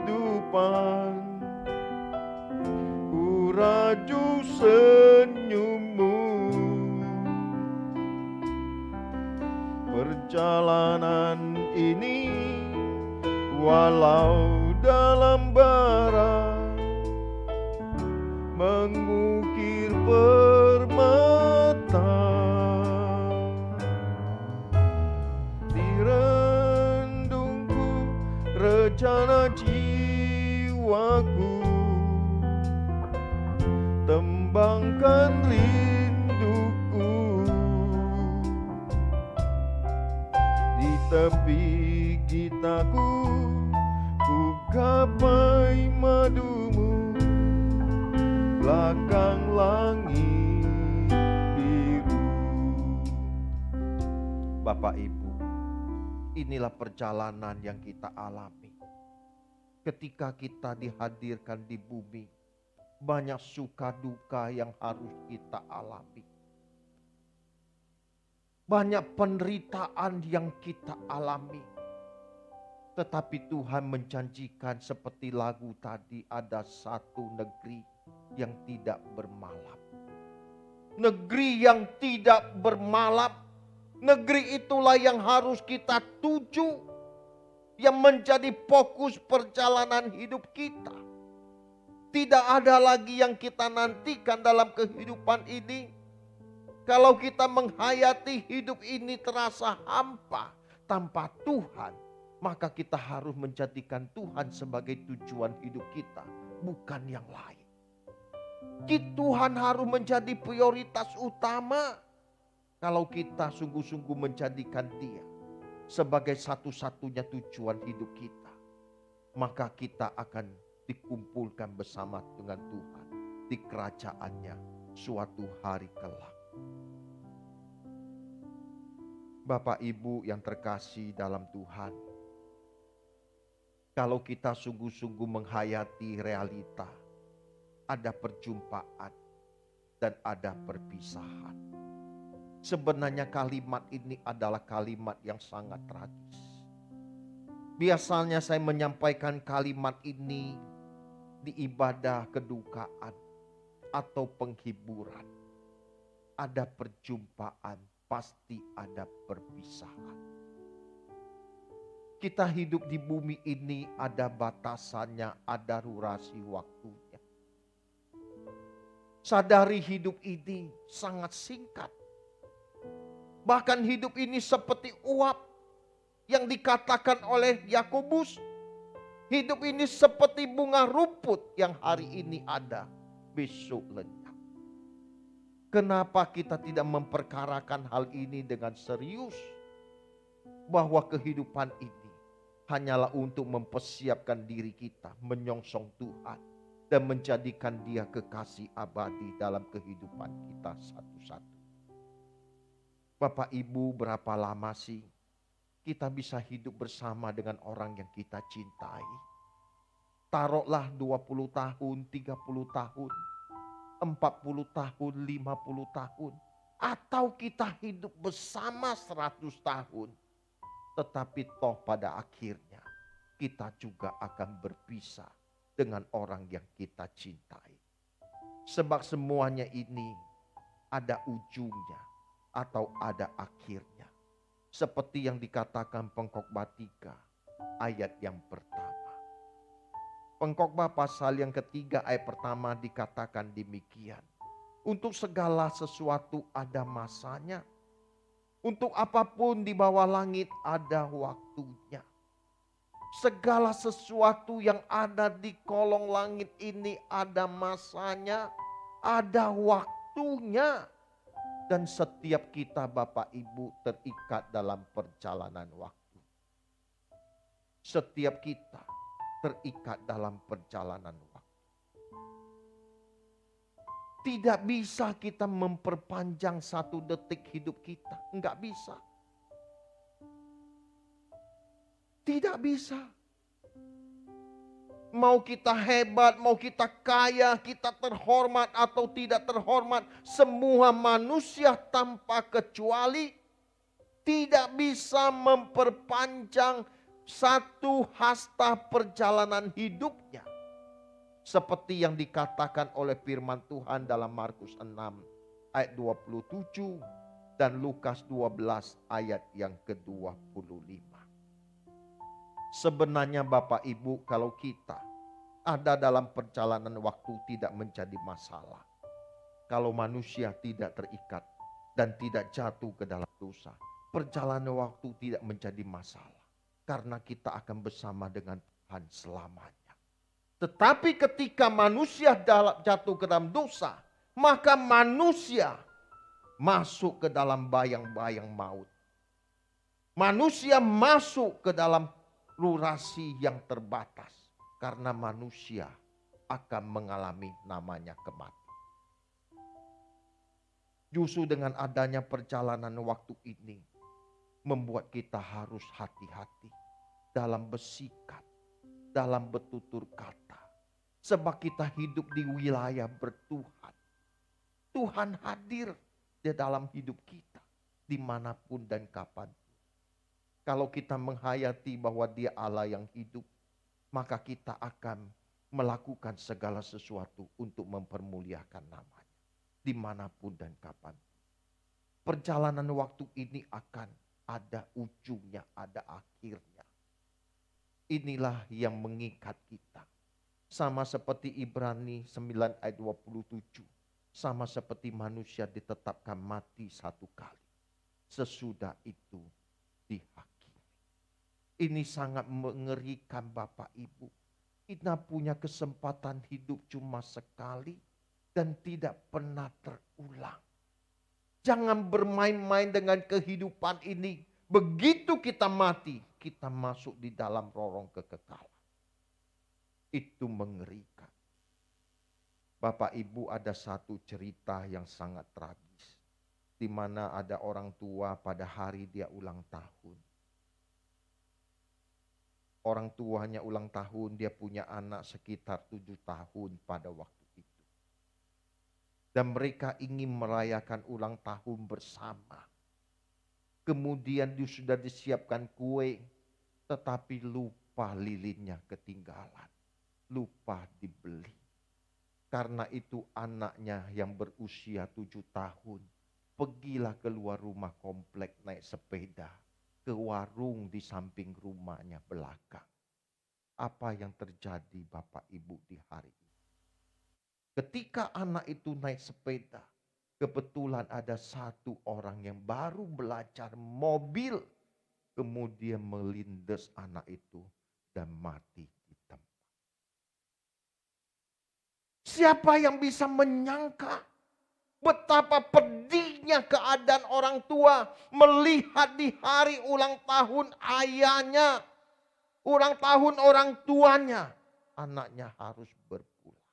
ku raju senyummu. Perjalanan ini walau dalam bara, mengukir permata, direndungku rencana jiwaku, tembangkan rinduku. Di tepi gitaku ku gapai madumu, belakang langit biru. Bapak Ibu, inilah perjalanan yang kita alami. Ketika kita dihadirkan di bumi, banyak suka duka yang harus kita alami. Banyak penderitaan yang kita alami. Tetapi Tuhan menjanjikan seperti lagu tadi, ada satu negeri yang tidak bermalam. Negeri yang tidak bermalam. Negeri itulah yang harus kita tuju. Yang menjadi fokus perjalanan hidup kita. Tidak ada lagi yang kita nantikan dalam kehidupan ini. Kalau kita menghayati hidup ini terasa hampa tanpa Tuhan, maka kita harus menjadikan Tuhan sebagai tujuan hidup kita, bukan yang lain. Tuhan harus menjadi prioritas utama. Kalau kita sungguh-sungguh menjadikan Dia sebagai satu-satunya tujuan hidup kita, maka kita akan dikumpulkan bersama dengan Tuhan di kerajaannya suatu hari kelak. Bapak Ibu yang terkasih dalam Tuhan, kalau kita sungguh-sungguh menghayati realita, ada perjumpaan dan ada perpisahan. Sebenarnya kalimat ini adalah kalimat yang sangat tragis. Biasanya saya menyampaikan kalimat ini di ibadah kedukaan atau penghiburan, ada perjumpaan, pasti ada perpisahan. Kita hidup di bumi ini ada batasannya, ada durasi waktunya. Sadari hidup ini sangat singkat. Bahkan hidup ini seperti uap yang dikatakan oleh Yakobus. Hidup ini seperti bunga rumput yang hari ini ada, besok lenyap. Kenapa kita tidak memperkarakan hal ini dengan serius? Bahwa kehidupan ini hanyalah untuk mempersiapkan diri kita menyongsong Tuhan dan menjadikan Dia kekasih abadi dalam kehidupan kita satu-satu. Bapak Ibu, berapa lama sih kita bisa hidup bersama dengan orang yang kita cintai? Taruhlah 20 tahun, 30 tahun, 40 tahun, 50 tahun. Atau kita hidup bersama 100 tahun. Tetapi toh pada akhirnya kita juga akan berpisah dengan orang yang kita cintai. Sebab semuanya ini ada ujungnya atau ada akhirnya. Seperti yang dikatakan Pengkhotbah 3 ayat yang pertama. Pengkhotbah pasal yang ketiga ayat pertama dikatakan demikian. Untuk segala sesuatu ada masanya. Untuk apapun di bawah langit ada waktunya. Segala sesuatu yang ada di kolong langit ini ada masanya, ada waktunya. Dan setiap kita Bapak Ibu terikat dalam perjalanan waktu. Setiap kita terikat dalam perjalanan waktu. Tidak bisa kita memperpanjang 1 detik hidup kita. Enggak bisa. Tidak bisa. Mau kita hebat, mau kita kaya, kita terhormat atau tidak terhormat. Semua manusia tanpa kecuali tidak bisa memperpanjang 1 hasta perjalanan hidupnya. Seperti yang dikatakan oleh firman Tuhan dalam Markus 6 ayat 27 dan Lukas 12 ayat yang ke-25. Sebenarnya Bapak Ibu, kalau kita ada dalam perjalanan waktu tidak menjadi masalah. Kalau manusia tidak terikat dan tidak jatuh ke dalam dosa, perjalanan waktu tidak menjadi masalah. Karena kita akan bersama dengan Tuhan selamanya. Tetapi ketika manusia jatuh ke dalam dosa, maka manusia masuk ke dalam bayang-bayang maut. Manusia masuk ke dalam durasi yang terbatas. Karena manusia akan mengalami namanya kematian. Justru dengan adanya perjalanan waktu ini, membuat kita harus hati-hati dalam bersikap, dalam bertutur kata. Sebab kita hidup di wilayah bertuhan. Tuhan hadir di dalam hidup kita, dimanapun dan kapanpun. Kalau kita menghayati bahwa Dia Allah yang hidup, maka kita akan melakukan segala sesuatu untuk mempermuliakan namanya. Dimanapun dan kapanpun. Perjalanan waktu ini akan ada ujungnya, ada akhirnya. Inilah yang mengikat kita. Sama seperti Ibrani 9 ayat 27. Sama seperti manusia ditetapkan mati 1 kali. Sesudah itu dihakimi. Ini sangat mengerikan Bapak Ibu. Kita punya kesempatan hidup cuma sekali dan tidak pernah terulang. Jangan bermain-main dengan kehidupan ini. Begitu kita mati, kita masuk di dalam lorong kekekalan. Itu mengerikan. Bapak Ibu, ada satu cerita yang sangat tragis. Di mana ada orang tua pada hari dia ulang tahun. Orang tuanya ulang tahun, dia punya anak sekitar 7 tahun pada waktu itu. Dan mereka ingin merayakan ulang tahun bersama. Kemudian sudah disiapkan kue, tetapi lupa lilinnya ketinggalan. Lupa dibeli. Karena itu anaknya yang berusia 7 tahun, pergilah keluar rumah komplek naik sepeda ke warung di samping rumahnya belakang. Apa yang terjadi Bapak Ibu di hari ini? Ketika anak itu naik sepeda, kebetulan ada satu orang yang baru belajar mobil, kemudian melindas anak itu dan mati di tempat. Siapa yang bisa menyangka betapa pedihnya keadaan orang tua melihat di hari ulang tahun ayahnya, ulang tahun orang tuanya, anaknya harus berpulang.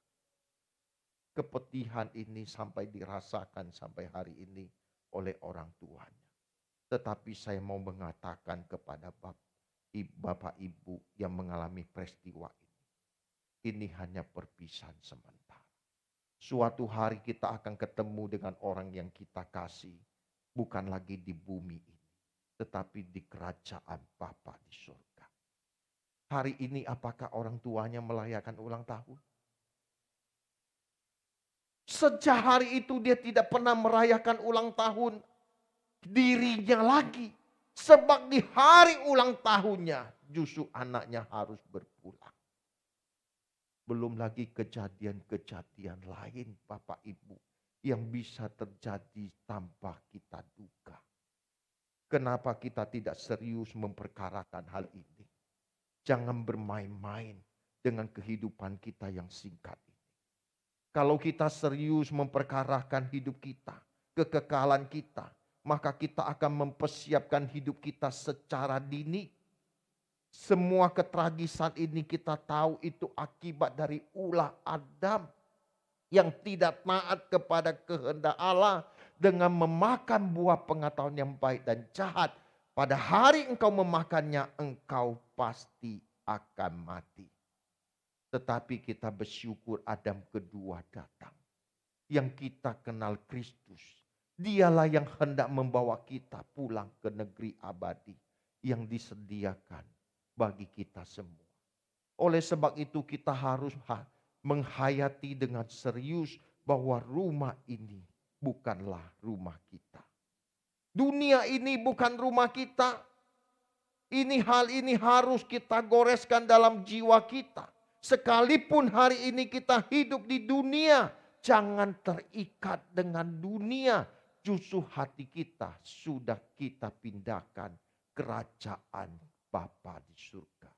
Kepedihan ini sampai dirasakan sampai hari ini oleh orang tuanya. Tetapi saya mau mengatakan kepada Bapak Ibu yang mengalami peristiwa ini hanya perpisahan sementara. Suatu hari kita akan ketemu dengan orang yang kita kasih, bukan lagi di bumi ini, tetapi di kerajaan Bapa di surga. Hari ini apakah orang tuanya merayakan ulang tahun? Sejak hari itu dia tidak pernah merayakan ulang tahun dirinya lagi. Sebab di hari ulang tahunnya justru anaknya harus berpulang. Belum lagi kejadian-kejadian lain Bapak Ibu yang bisa terjadi tanpa kita duga. Kenapa kita tidak serius memperkarakan hal ini? Jangan bermain-main dengan kehidupan kita yang singkat ini. Kalau kita serius memperkarakan hidup kita, kekekalan kita, maka kita akan mempersiapkan hidup kita secara dini. Semua ketragisan ini kita tahu itu akibat dari ulah Adam yang tidak taat kepada kehendak Allah dengan memakan buah pengetahuan yang baik dan jahat. Pada hari engkau memakannya, engkau pasti akan mati. Tetapi kita bersyukur Adam kedua datang. Yang kita kenal Kristus. Dialah yang hendak membawa kita pulang ke negeri abadi yang disediakan bagi kita semua. Oleh sebab itu kita harus menghayati dengan serius bahwa rumah ini bukanlah rumah kita. Dunia ini bukan rumah kita. Hal ini harus kita goreskan dalam jiwa kita. Sekalipun hari ini kita hidup di dunia, jangan terikat dengan dunia. Justru hati kita sudah kita pindahkan kerajaan Bapa di surga.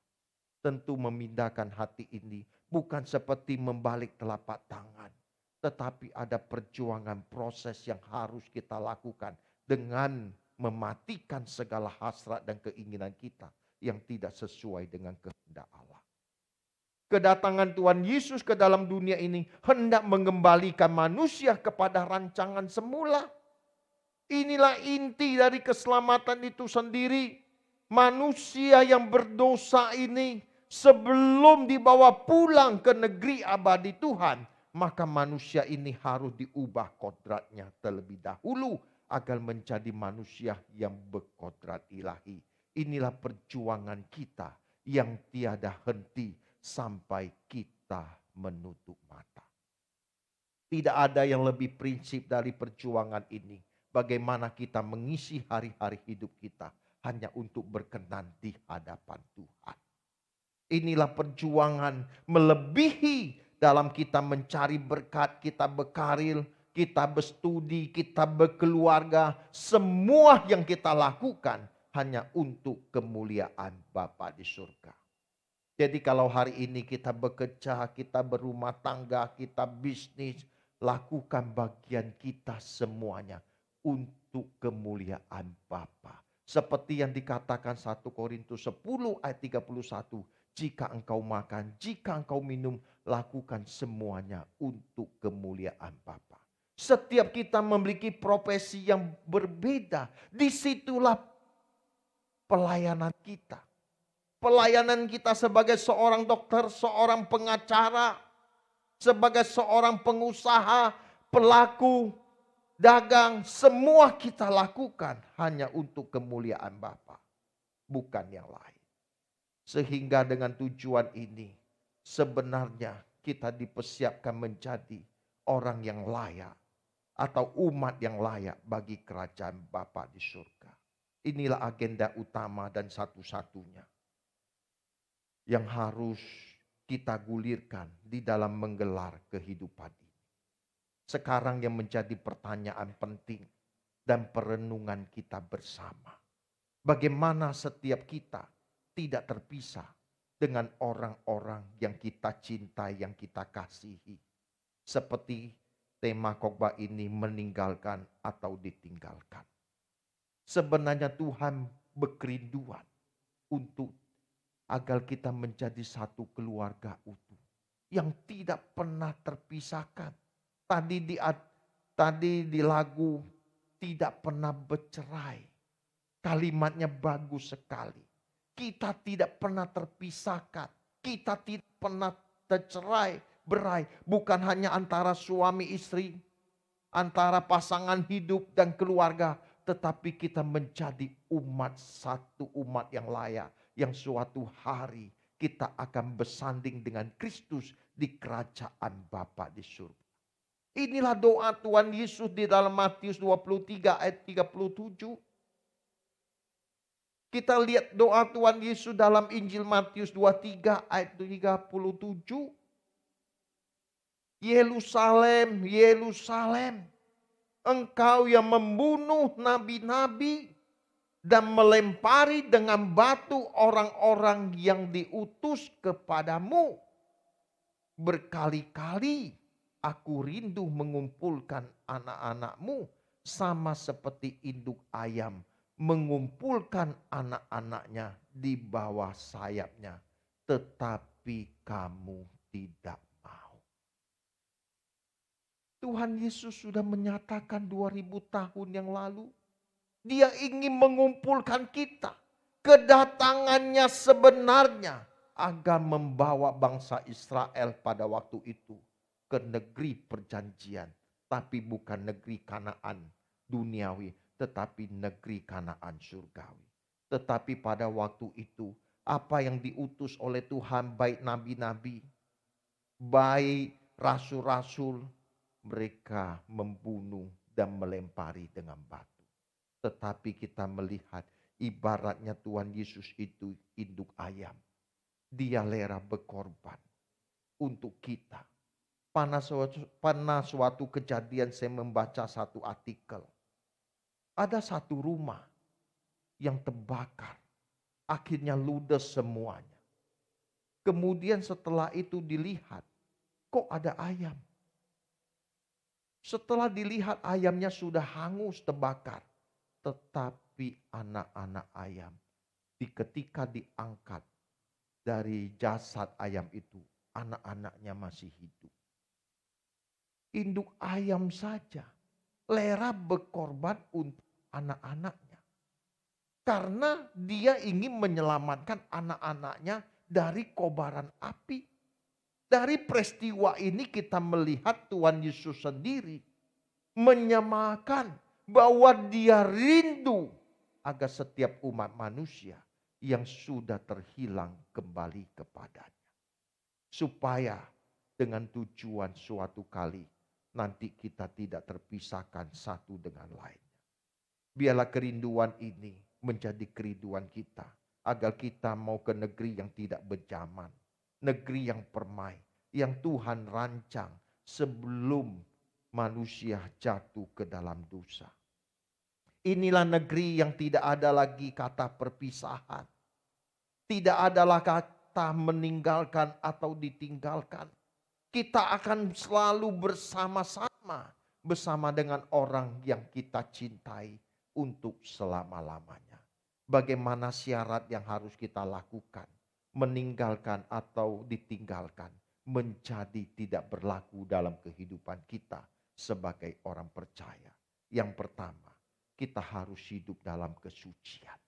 Tentu memindahkan hati ini bukan seperti membalik telapak tangan. Tetapi ada perjuangan proses yang harus kita lakukan dengan mematikan segala hasrat dan keinginan kita yang tidak sesuai dengan kehendak Allah. Kedatangan Tuhan Yesus ke dalam dunia ini hendak mengembalikan manusia kepada rancangan semula. Inilah inti dari keselamatan itu sendiri. Manusia yang berdosa ini sebelum dibawa pulang ke negeri abadi Tuhan, maka manusia ini harus diubah kodratnya terlebih dahulu agar menjadi manusia yang berkodrat ilahi. Inilah perjuangan kita yang tiada henti sampai kita menutup mata. Tidak ada yang lebih prinsip dari perjuangan ini. Bagaimana kita mengisi hari-hari hidup kita hanya untuk berkenan di hadapan Tuhan. Inilah perjuangan melebihi dalam kita mencari berkat, kita berkarir, kita berstudi, kita berkeluarga. Semua yang kita lakukan hanya untuk kemuliaan Bapa di surga. Jadi kalau hari ini kita bekerja, kita berumah tangga, kita bisnis, lakukan bagian kita semuanya untuk kemuliaan Bapa. Seperti yang dikatakan 1 Korintus 10 ayat 31. Jika engkau makan, jika engkau minum, lakukan semuanya untuk kemuliaan Bapa. Setiap kita memiliki profesi yang berbeda. Disitulah pelayanan kita. Pelayanan kita sebagai seorang dokter, seorang pengacara, sebagai seorang pengusaha, pelaku dagang, semua kita lakukan hanya untuk kemuliaan Bapa, bukan yang lain. Sehingga dengan tujuan ini sebenarnya kita dipersiapkan menjadi orang yang layak atau umat yang layak bagi kerajaan Bapa di surga. Inilah agenda utama dan satu-satunya yang harus kita gulirkan di dalam menggelar kehidupan ini. Sekarang yang menjadi pertanyaan penting dan perenungan kita bersama. Bagaimana setiap kita tidak terpisah dengan orang-orang yang kita cintai, yang kita kasihi. Seperti tema khotbah ini, meninggalkan atau ditinggalkan. Sebenarnya Tuhan berkerinduan untuk agar kita menjadi satu keluarga utuh yang tidak pernah terpisahkan. Tadi di lagu tidak pernah bercerai. Kalimatnya bagus sekali. Kita tidak pernah terpisahkan. Kita tidak pernah tercerai berai. Bukan hanya antara suami istri, antara pasangan hidup dan keluarga, tetapi kita menjadi umat, satu umat yang layak, yang suatu hari kita akan bersanding dengan Kristus di kerajaan Bapa di surga. Inilah doa Tuhan Yesus di dalam Matius 23 ayat 37. Kita lihat doa Tuhan Yesus dalam Injil Matius 23 ayat 37. Yerusalem, Yerusalem, engkau yang membunuh nabi-nabi dan melempari dengan batu orang-orang yang diutus kepadamu. Berkali-kali aku rindu mengumpulkan anak-anakmu sama seperti induk ayam mengumpulkan anak-anaknya di bawah sayapnya, tetapi kamu tidak mau. Tuhan Yesus sudah menyatakan 2000 tahun yang lalu, Dia ingin mengumpulkan kita. Kedatangannya sebenarnya agar membawa bangsa Israel pada waktu itu ke negeri perjanjian, tapi bukan negeri Kanaan duniawi, tetapi negeri Kanaan surgawi. Tetapi pada waktu itu, apa yang diutus oleh Tuhan, baik nabi-nabi, baik rasul-rasul, mereka membunuh dan melempari dengan batu. Tetapi kita melihat ibaratnya Tuhan Yesus itu induk ayam. Dia rela berkorban untuk kita. Pernah suatu kejadian saya membaca satu artikel. Ada satu rumah yang terbakar. Akhirnya ludes semuanya. Kemudian setelah itu dilihat, kok ada ayam? Setelah dilihat ayamnya sudah hangus terbakar. Tetapi anak-anak ayam ketika diangkat dari jasad ayam itu, anak-anaknya masih hidup. Induk ayam saja rela berkorban untuk anak-anaknya. Karena dia ingin menyelamatkan anak-anaknya dari kobaran api. Dari peristiwa ini kita melihat Tuhan Yesus sendiri menyamakan bahwa Dia rindu agar setiap umat manusia yang sudah terhilang kembali kepadanya. Supaya dengan tujuan suatu kali nanti kita tidak terpisahkan satu dengan lainnya. Biarlah kerinduan ini menjadi kerinduan kita. Agar kita mau ke negeri yang tidak berjaman. Negeri yang permai. Yang Tuhan rancang sebelum manusia jatuh ke dalam dosa. Inilah negeri yang tidak ada lagi kata perpisahan. Tidak adalah kata meninggalkan atau ditinggalkan. Kita akan selalu bersama-sama. Bersama dengan orang yang kita cintai untuk selama-lamanya. Bagaimana syarat yang harus kita lakukan? Meninggalkan atau ditinggalkan. Menjadi tidak berlaku dalam kehidupan kita sebagai orang percaya. Yang pertama, kita harus hidup dalam kesucian.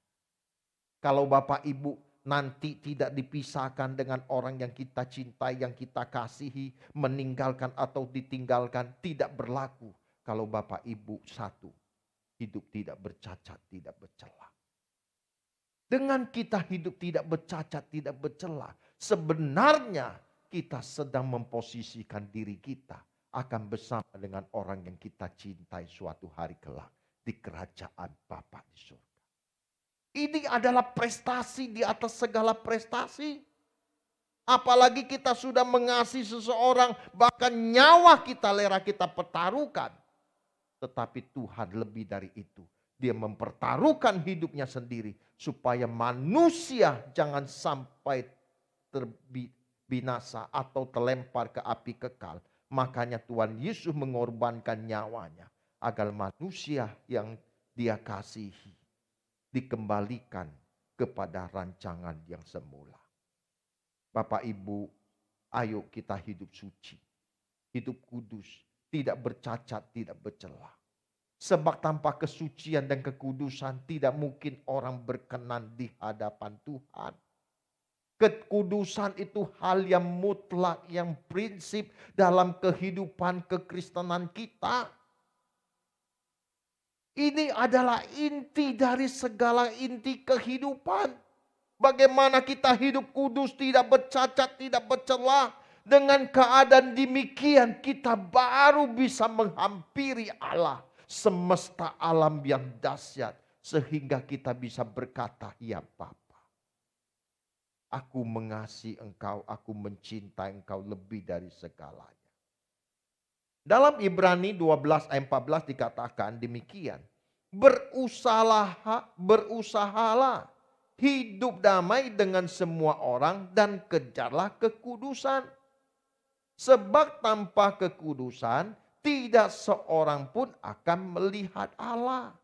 Kalau Bapak Ibu nanti tidak dipisahkan dengan orang yang kita cintai, yang kita kasihi, meninggalkan atau ditinggalkan, tidak berlaku. Kalau Bapak Ibu satu, hidup tidak bercacat, tidak bercela. Dengan kita hidup tidak bercacat, tidak bercela, sebenarnya kita sedang memposisikan diri kita akan bersama dengan orang yang kita cintai suatu hari kelak di kerajaan Bapa di surga. Ini adalah prestasi di atas segala prestasi. Apalagi kita sudah mengasihi seseorang, bahkan nyawa kita rela kita pertaruhkan. Tetapi Tuhan lebih dari itu. Dia mempertaruhkan hidupnya sendiri supaya manusia jangan sampai binasa atau terlempar ke api kekal. Makanya Tuhan Yesus mengorbankan nyawanya agar manusia yang Dia kasihi dikembalikan kepada rancangan yang semula. Bapak Ibu, ayo kita hidup suci, hidup kudus, tidak bercacat, tidak bercela. Sebab tanpa kesucian dan kekudusan tidak mungkin orang berkenan di hadapan Tuhan. Kekudusan itu hal yang mutlak, yang prinsip dalam kehidupan kekristenan kita. Ini adalah inti dari segala inti kehidupan. Bagaimana kita hidup kudus, tidak bercacat, tidak bercela. Dengan keadaan demikian kita baru bisa menghampiri Allah. Semesta alam yang dahsyat. Sehingga kita bisa berkata, ya Bapa, aku mengasihi engkau, aku mencintai engkau lebih dari segalanya. Dalam Ibrani 12 ayat 14 dikatakan demikian. Berusahalah hidup damai dengan semua orang dan kejarlah kekudusan. Sebab tanpa kekudusan tidak seorang pun akan melihat Allah.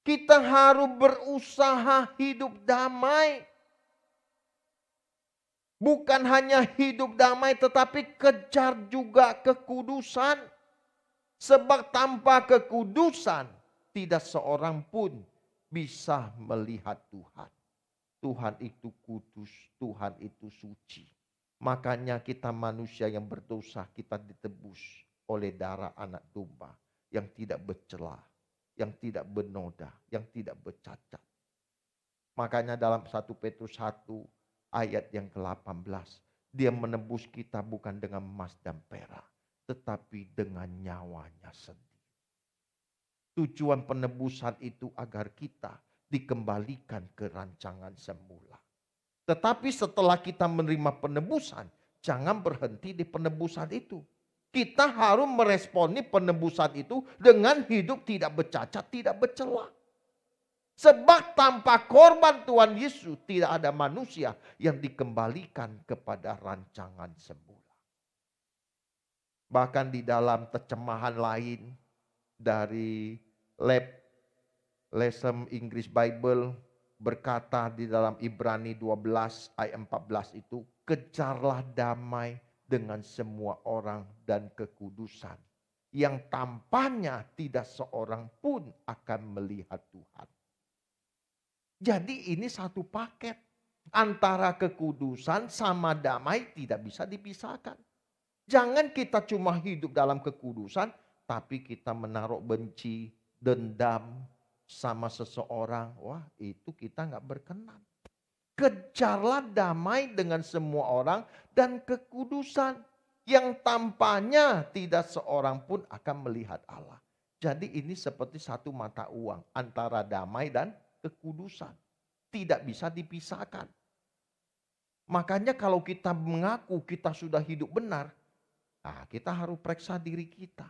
Kita harus berusaha hidup damai. Bukan hanya hidup damai tetapi kejar juga kekudusan. Sebab tanpa kekudusan tidak seorang pun bisa melihat Tuhan. Tuhan itu kudus, Tuhan itu suci. Makanya kita manusia yang berdosa, kita ditebus oleh darah anak domba yang tidak bercela, yang tidak bernoda, yang tidak bercacat. Makanya dalam 1 Petrus 1 ayat yang ke-18, dia menebus kita bukan dengan emas dan perak, tetapi dengan nyawanya sendiri. Tujuan penebusan itu agar kita dikembalikan ke rancangan semula. Tetapi setelah kita menerima penebusan, jangan berhenti di penebusan itu. Kita harus meresponi penebusan itu dengan hidup tidak bercacat, tidak bercela. Sebab tanpa korban Tuhan Yesus tidak ada manusia yang dikembalikan kepada rancangan semula. Bahkan di dalam terjemahan lain, dari Lesson English Bible berkata di dalam Ibrani 12 ayat 14 itu, kejarlah damai dengan semua orang dan kekudusan, yang tampaknya tidak seorang pun akan melihat Tuhan. Jadi ini satu paket, antara kekudusan sama damai tidak bisa dipisahkan. Jangan kita cuma hidup dalam kekudusan, tapi kita menaruh benci, dendam sama seseorang. Wah, itu kita nggak berkenan. Kejarlah damai dengan semua orang dan kekudusan, yang tampaknya tidak seorang pun akan melihat Allah. Jadi ini seperti satu mata uang antara damai dan kekudusan. Tidak bisa dipisahkan. Makanya kalau kita mengaku kita sudah hidup benar, kita harus periksa diri kita.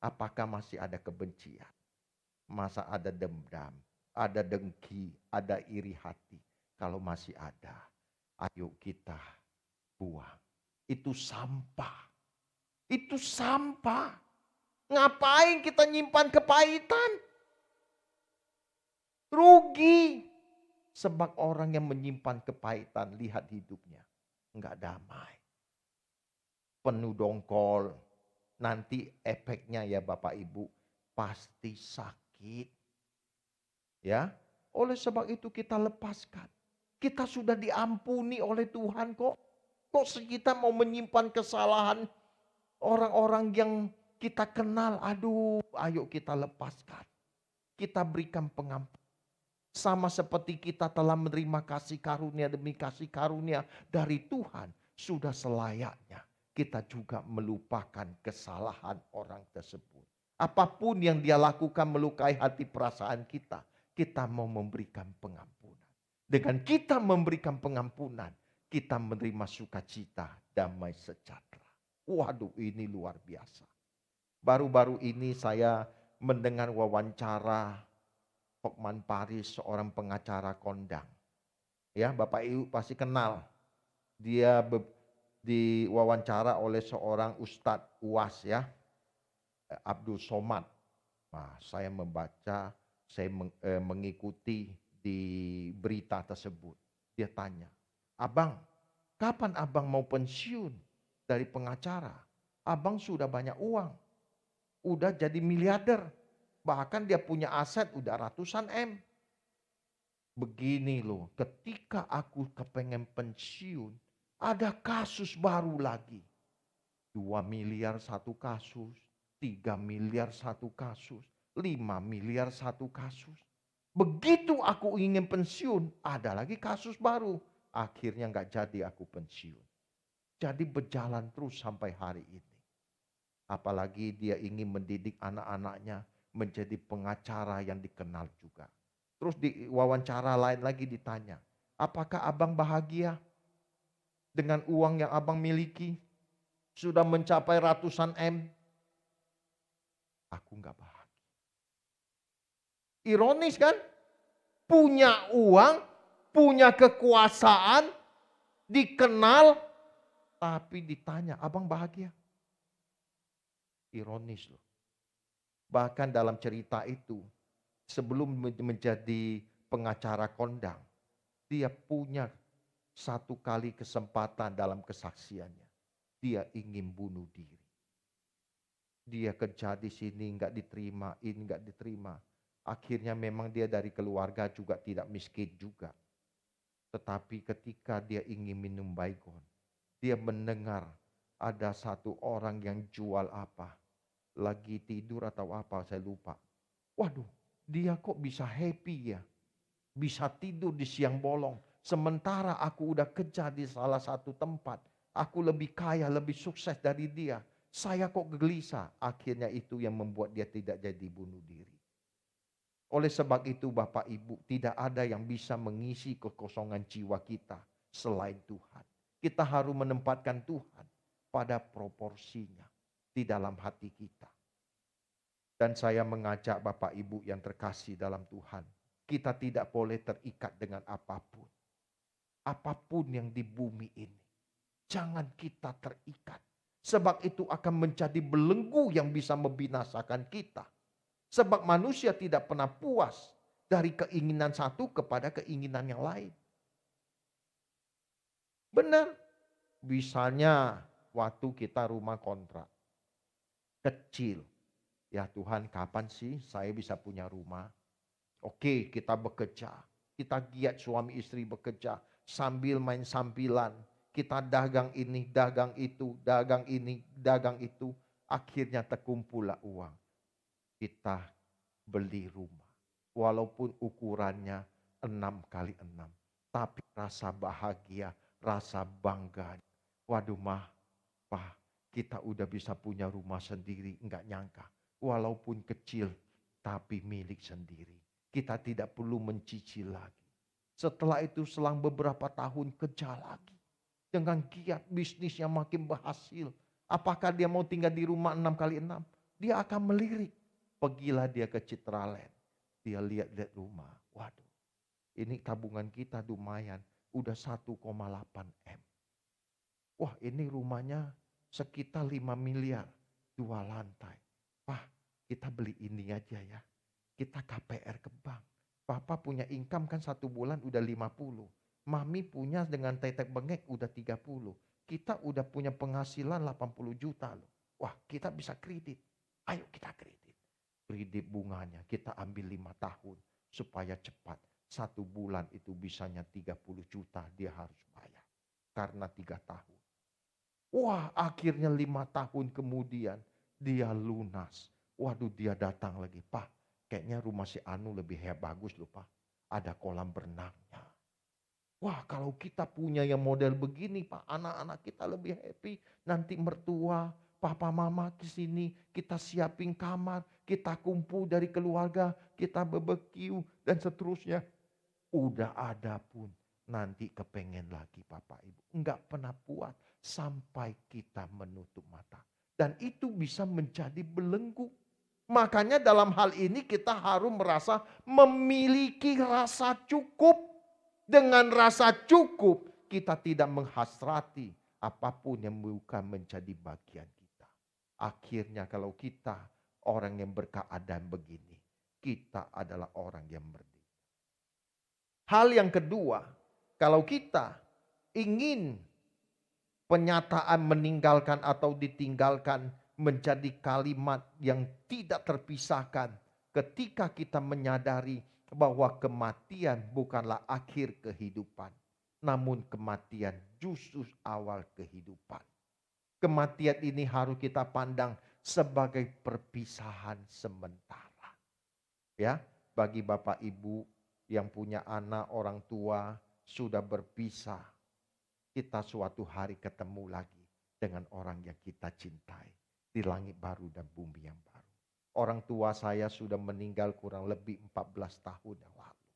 Apakah masih ada kebencian? Masa ada dendam, ada dengki, ada iri hati? Kalau masih ada, ayo kita buang. Itu sampah. Itu sampah. Ngapain kita nyimpan kepahitan? Rugi. Sebab orang yang menyimpan kepahitan, lihat hidupnya, enggak damai. Penuh dongkol. Nanti efeknya ya Bapak Ibu pasti sakit. Ya, oleh sebab itu kita lepaskan. Kita sudah diampuni oleh Tuhan kok. Kok kita mau menyimpan kesalahan orang-orang yang kita kenal? Aduh, ayo kita lepaskan. Kita berikan pengampunan. Sama seperti kita telah menerima kasih karunia demi kasih karunia dari Tuhan, sudah selayaknya kita juga melupakan kesalahan orang tersebut. Apapun yang dia lakukan melukai hati perasaan kita mau memberikan pengampunan. Dengan kita memberikan pengampunan, kita menerima sukacita, damai sejahtera. Waduh, ini luar biasa. Baru-baru ini saya mendengar wawancara Hokman Paris, seorang pengacara kondang. Ya, Bapak Ibu pasti kenal. Dia diwawancara oleh seorang Ustadz UAS ya, Abdul Somad. Nah, saya membaca, saya mengikuti di berita tersebut. Dia tanya, "Abang, kapan abang mau pensiun dari pengacara? Abang sudah banyak uang, udah jadi miliarder. Bahkan dia punya aset udah ratusan M. Begini loh, ketika aku kepengen pensiun, ada kasus baru lagi. 2 miliar satu kasus, 3 miliar satu kasus, 5 miliar satu kasus. Begitu aku ingin pensiun, ada lagi kasus baru. Akhirnya nggak jadi aku pensiun. Jadi berjalan terus sampai hari ini. Apalagi dia ingin mendidik anak-anaknya menjadi pengacara yang dikenal juga. Terus di wawancara lain lagi ditanya, apakah abang bahagia dengan uang yang abang miliki? Sudah mencapai ratusan M. Aku nggak bahagia. Ironis kan? Punya uang, punya kekuasaan, dikenal, tapi ditanya, abang bahagia? Ironis loh. Bahkan dalam cerita itu, sebelum menjadi pengacara kondang, dia punya satu kali kesempatan dalam kesaksiannya. Dia ingin bunuh diri. Dia kerja di sini nggak diterima, ini nggak diterima. Akhirnya memang dia dari keluarga juga tidak miskin juga. Tetapi ketika dia ingin minum baygon, dia mendengar ada satu orang yang jual apa. Lagi tidur atau apa, saya lupa. Waduh, dia kok bisa happy ya. Bisa tidur di siang bolong. Sementara aku udah kerja di salah satu tempat. Aku lebih kaya, lebih sukses dari dia. Saya kok gelisah. Akhirnya itu yang membuat dia tidak jadi bunuh diri. Oleh sebab itu Bapak Ibu, tidak ada yang bisa mengisi kekosongan jiwa kita selain Tuhan. Kita harus menempatkan Tuhan pada proporsinya di dalam hati kita. Dan saya mengajak Bapak Ibu yang terkasih dalam Tuhan, kita tidak boleh terikat dengan apapun. Apapun yang di bumi ini, jangan kita terikat. Sebab itu akan menjadi belenggu yang bisa membinasakan kita. Sebab manusia tidak pernah puas dari keinginan satu kepada keinginan yang lain. Benar. Misalnya waktu kita rumah kontrak. Kecil. Ya Tuhan, kapan sih saya bisa punya rumah? Oke, kita bekerja. Kita giat suami istri bekerja. Sambil main sambilan. Kita dagang ini, dagang itu, dagang ini, dagang itu. Akhirnya terkumpullah uang. Kita beli rumah. Walaupun ukurannya 6x6. Tapi rasa bahagia, rasa bangga. Waduh mah, Pak, kita udah bisa punya rumah sendiri. Enggak nyangka. Walaupun kecil, tapi milik sendiri. Kita tidak perlu mencicil lagi. Setelah itu selang beberapa tahun kerja lagi. Dengan giat bisnis yang makin berhasil. Apakah dia mau tinggal di rumah 6x6? Dia akan melirik. Pergilah dia ke Citraland. Dia lihat-lihat rumah. Waduh, ini tabungan kita lumayan. Udah 1,8 M. Wah, ini rumahnya sekitar 5 miliar. 2 lantai. Wah, kita beli ini aja ya. Kita KPR ke bank. Papa punya income kan 1 bulan udah 50. Mami punya dengan tetek bengek udah 30. Kita udah punya penghasilan 80 juta loh. Wah, kita bisa kredit. Ayo kita kredit. Kredit bunganya kita ambil 5 tahun. Supaya cepat. 1 bulan itu bisanya 30 juta dia harus bayar. Karena 3 tahun. Wah, akhirnya 5 tahun kemudian dia lunas. Waduh, dia datang lagi. Pak, kayaknya rumah si Anu lebih bagus loh Pak. ada kolam berenangnya. Wah, kalau kita punya yang model begini, Pak, anak-anak kita lebih happy. Nanti mertua, papa mama ke sini, kita siapin kamar, kita kumpul dari keluarga, kita barbecue dan seterusnya. Udah ada pun nanti kepengen lagi Bapak Ibu. Enggak pernah puas sampai kita menutup mata. Dan itu bisa menjadi belenggu. Makanya dalam hal ini kita harus merasa memiliki rasa cukup. Dengan rasa cukup kita tidak menghasrati apapun yang bukan menjadi bagian kita. Akhirnya kalau kita orang yang berkeadaan begini, kita adalah orang yang merdeka. Hal yang kedua, kalau kita ingin penyataan meninggalkan atau ditinggalkan menjadi kalimat yang tidak terpisahkan ketika kita menyadari bahwa kematian bukanlah akhir kehidupan, namun kematian justru awal kehidupan. Kematian ini harus kita pandang sebagai perpisahan sementara. Ya, bagi Bapak Ibu yang punya anak, orang tua sudah berpisah, kita suatu hari ketemu lagi dengan orang yang kita cintai di langit baru dan bumi yang baru. Orang tua saya sudah meninggal kurang lebih 14 tahun yang lalu.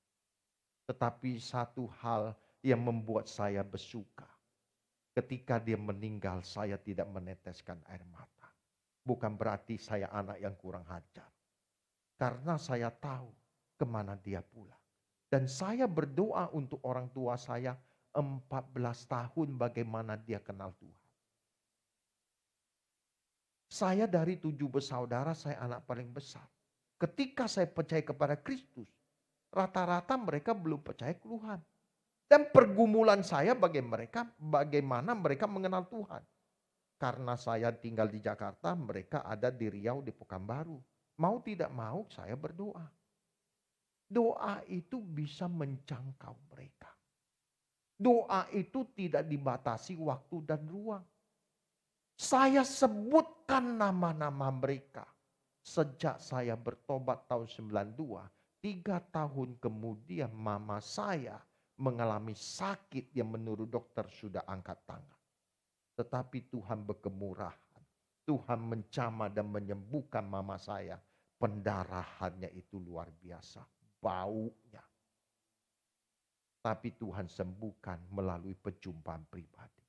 Tetapi satu hal yang membuat saya bersuka. Ketika dia meninggal, saya tidak meneteskan air mata. Bukan berarti saya anak yang kurang ajar. Karena saya tahu kemana dia pulang. Dan saya berdoa untuk orang tua saya 14 tahun bagaimana dia kenal Tuhan. Saya dari 7 bersaudara, saya anak paling besar. Ketika saya percaya kepada Kristus, rata-rata mereka belum percaya Tuhan. Dan pergumulan saya bagaimana mereka mengenal Tuhan. Karena saya tinggal di Jakarta, mereka ada di Riau, di Pekanbaru. Mau tidak mau saya berdoa. Doa itu bisa menjangkau mereka. Doa itu tidak dibatasi waktu dan ruang. Saya sebutkan nama-nama mereka. Sejak saya bertobat tahun 92, 3 tahun kemudian mama saya mengalami sakit yang menurut dokter sudah angkat tangan. Tetapi Tuhan berkemurahan. Tuhan menjamah dan menyembuhkan mama saya. Pendarahannya itu luar biasa. Baunya. Tapi Tuhan sembuhkan melalui perjumpaan pribadi.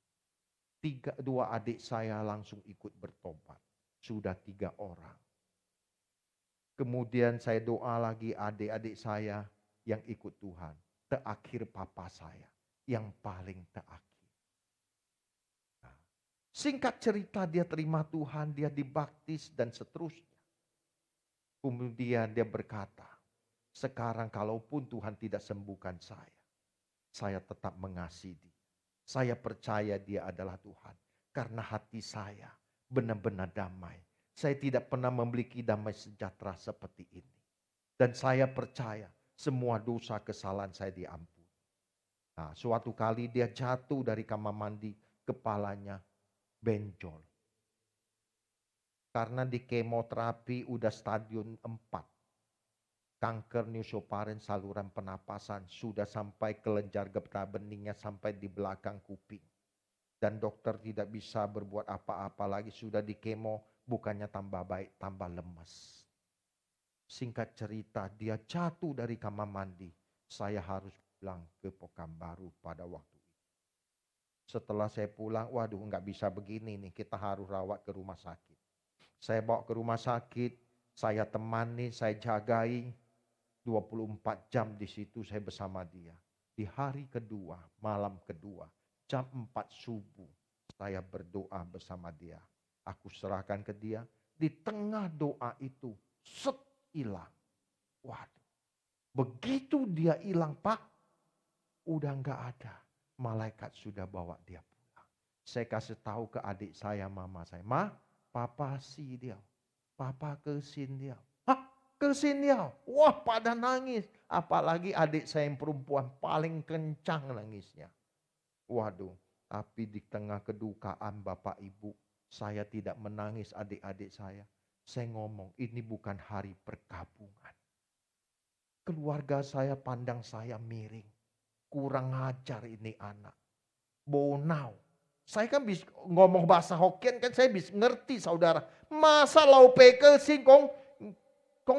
2 adik saya langsung ikut bertobat. Sudah 3 orang. Kemudian saya doa lagi adik-adik saya yang ikut Tuhan. Terakhir papa saya yang paling terakhir. Nah, singkat cerita dia terima Tuhan, dia dibaptis dan seterusnya. Kemudian dia berkata, sekarang kalaupun Tuhan tidak sembuhkan saya tetap mengasihi dia. Saya percaya dia adalah Tuhan. Karena hati saya benar-benar damai. Saya tidak pernah memiliki damai sejahtera seperti ini. Dan saya percaya semua dosa kesalahan saya diampuni. Nah, suatu kali dia jatuh dari kamar mandi, kepalanya benjol. Karena di kemoterapi udah stadium 4. Kanker nasofaring saluran pernapasan sudah sampai kelenjar getah beningnya sampai di belakang kuping. Dan dokter tidak bisa berbuat apa-apa lagi, sudah di kemo, bukannya tambah baik, tambah lemas. Singkat cerita, dia jatuh dari kamar mandi. Saya harus pulang ke Pekanbaru pada waktu itu. Setelah saya pulang, waduh nggak bisa begini nih, kita harus rawat ke rumah sakit. Saya bawa ke rumah sakit, saya temani, saya jagai. 24 jam di situ saya bersama dia. Di hari kedua, malam kedua, jam 4 subuh, saya berdoa bersama dia. Aku serahkan ke dia. Di tengah doa itu, set hilang. Waduh, begitu dia hilang Pak, udah nggak ada. Malaikat sudah bawa dia pulang. Saya kasih tahu ke adik saya, mama saya, Ma, papa si dia, papa kesin dia. Kesin dia, wah pada nangis. Apalagi adik saya yang perempuan paling kencang nangisnya. Waduh, tapi di tengah kedukaan Bapak Ibu, saya tidak menangis adik-adik saya. Saya ngomong ini bukan hari perkabungan. keluarga saya pandang saya miring. Kurang ajar ini anak. Bonau. Saya kan bisa ngomong bahasa Hokkien kan saya bisa ngerti saudara. Masa lau peke sih kong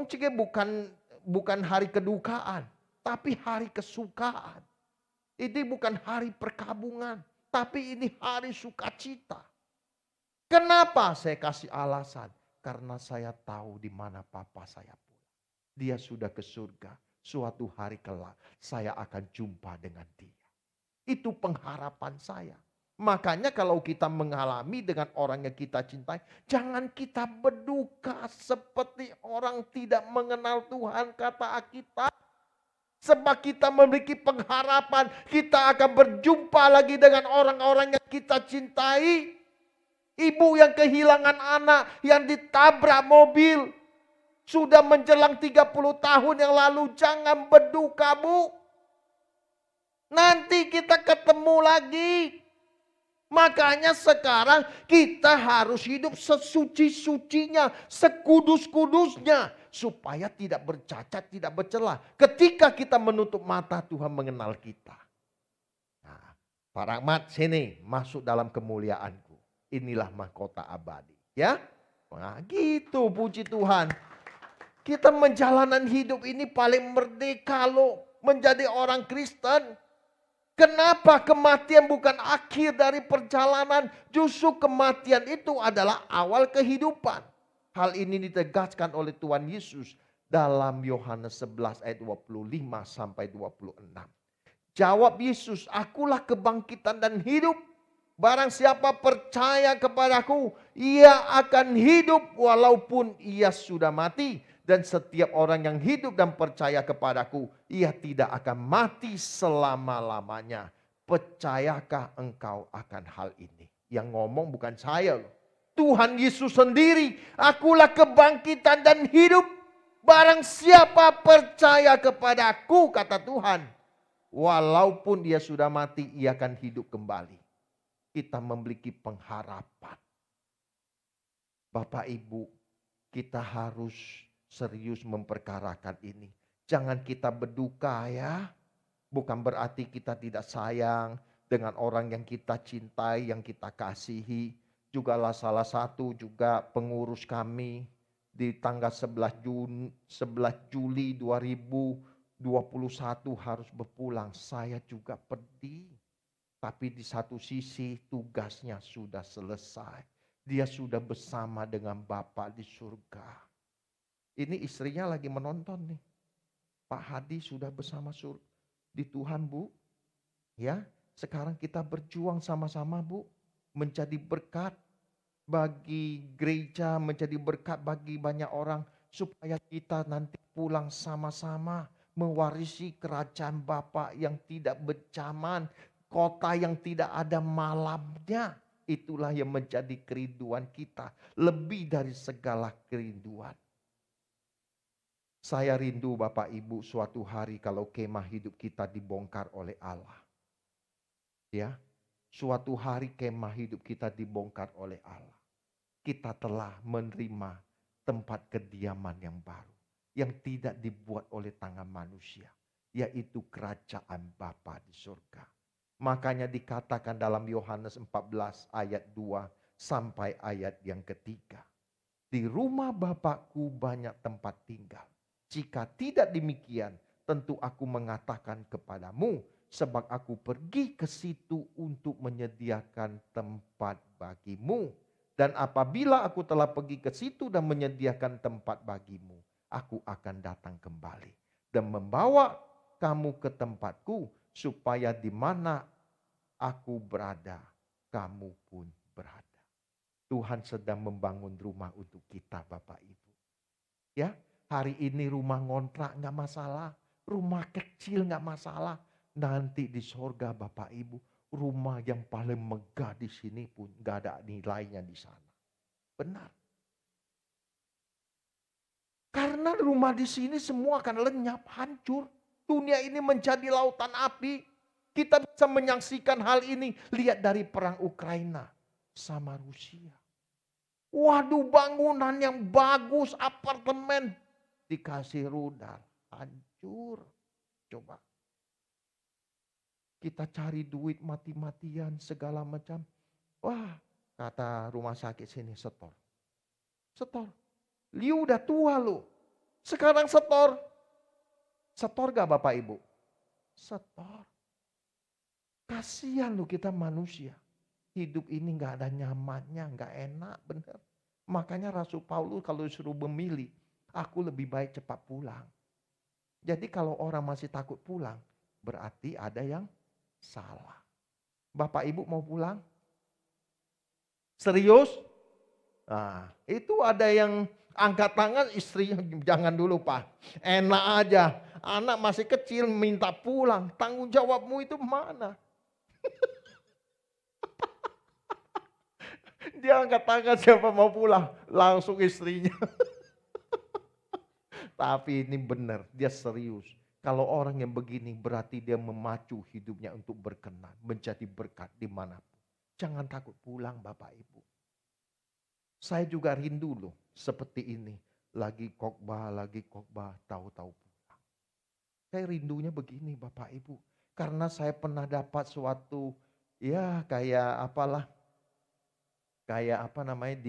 cike bukan hari kedukaan. Tapi hari kesukaan. Ini bukan hari perkabungan. Tapi ini hari sukacita. Kenapa saya kasih alasan? Karena saya tahu di mana papa saya pulang. Dia sudah ke surga. Suatu hari kelak saya akan jumpa dengan dia. Itu pengharapan saya. Makanya kalau kita mengalami dengan orang yang kita cintai, jangan kita berduka seperti orang tidak mengenal Tuhan, kata Alkitab. Sebab kita memiliki pengharapan, kita akan berjumpa lagi dengan orang-orang yang kita cintai. Ibu yang kehilangan anak, yang ditabrak mobil, sudah menjelang 30 tahun yang lalu, jangan berduka bu. Nanti kita ketemu lagi. Makanya sekarang kita harus hidup sesuci-sucinya, sekudus-kudusnya. Supaya tidak bercacat, tidak bercela. Ketika kita menutup mata, Tuhan mengenal kita. Nah, Pak Rahmat sini masuk dalam kemuliaanku. Inilah mahkota abadi. Ya, nah, gitu puji Tuhan. Kita menjalani hidup ini paling merdeka loh. Menjadi orang Kristen. Kenapa kematian bukan akhir dari perjalanan? Justru kematian itu adalah awal kehidupan. Hal ini ditegaskan oleh Tuhan Yesus dalam Yohanes 11 ayat 25 sampai 26. Jawab Yesus, akulah kebangkitan dan hidup. Barang siapa percaya kepadaku, ia akan hidup walaupun ia sudah mati. Dan setiap orang yang hidup dan percaya kepadaku, ia tidak akan mati selama-lamanya. Percayakah engkau akan hal ini? Yang ngomong bukan saya loh. Tuhan Yesus sendiri, akulah kebangkitan dan hidup. Barang siapa percaya kepadaku, kata Tuhan, walaupun dia sudah mati, ia akan hidup kembali. Kita memiliki pengharapan. Bapak Ibu, kita harus serius memperkarakan ini. Jangan kita berduka ya. Bukan berarti kita tidak sayang dengan orang yang kita cintai, yang kita kasihi. Jugalah salah satu juga pengurus kami di tanggal 11 Juli 2021 harus berpulang. Saya juga pedih. Tapi di satu sisi tugasnya sudah selesai. Dia sudah bersama dengan Bapa di surga. Ini istrinya lagi menonton nih. Pak Hadi sudah bersama di Tuhan bu. Ya, sekarang kita berjuang sama-sama bu. Menjadi berkat bagi gereja, menjadi berkat bagi banyak orang. Supaya kita nanti pulang sama-sama mewarisi kerajaan Bapa yang tidak bercaman. Kota yang tidak ada malamnya. Itulah yang menjadi kerinduan kita. Lebih dari segala kerinduan. Saya rindu Bapak Ibu suatu hari kalau kemah hidup kita dibongkar oleh Allah. Ya, suatu hari kemah hidup kita dibongkar oleh Allah. Kita telah menerima tempat kediaman yang baru. Yang tidak dibuat oleh tangan manusia. Yaitu kerajaan Bapa di surga. Makanya dikatakan dalam Yohanes 14 ayat 2 sampai ayat yang ketiga. Di rumah Bapakku banyak tempat tinggal. Jika tidak demikian, tentu aku mengatakan kepadamu, sebab aku pergi ke situ untuk menyediakan tempat bagimu. Dan apabila aku telah pergi ke situ dan menyediakan tempat bagimu, aku akan datang kembali dan membawa kamu ke tempatku, supaya di mana aku berada, kamu pun berada. Tuhan sedang membangun rumah untuk kita Bapak Ibu. Ya. Hari ini rumah ngontrak gak masalah. Rumah kecil gak masalah. Nanti di sorga Bapak Ibu. Rumah yang paling megah di sini pun gak ada nilainya di sana. Benar. Karena rumah di sini semua akan lenyap, hancur. Dunia ini menjadi lautan api. Kita bisa menyaksikan hal ini. Lihat dari perang Ukraina sama Rusia. Waduh, bangunan yang bagus, apartemen. Dikasih rudal. hancur. Coba. Kita cari duit mati-matian segala macam. Wah, kata rumah sakit sini setor. Setor. Liu udah tua lo. Sekarang setor. Setor gak Bapak Ibu? Setor. Kasihan lo kita manusia. Hidup ini gak ada nyamannya, gak enak bener. Makanya Rasul Paulus kalau disuruh memilih, aku lebih baik cepat pulang. Jadi kalau orang masih takut pulang, berarti ada yang salah. Bapak Ibu mau pulang? Serius? Nah, itu ada yang angkat tangan, istrinya jangan dulu Pak. Enak aja, anak masih kecil minta pulang, tanggung jawabmu itu mana? Dia angkat tangan siapa mau pulang, langsung istrinya. Tapi ini benar, dia serius. Kalau orang yang begini berarti dia memacu hidupnya untuk berkenan, menjadi berkat dimanapun. Jangan takut pulang Bapak Ibu. Saya juga rindu loh seperti ini. Lagi khotbah, tahu-tahu pulang. Saya rindunya begini Bapak Ibu. Karena saya pernah dapat suatu, ya kayak apalah. Kayak apa namanya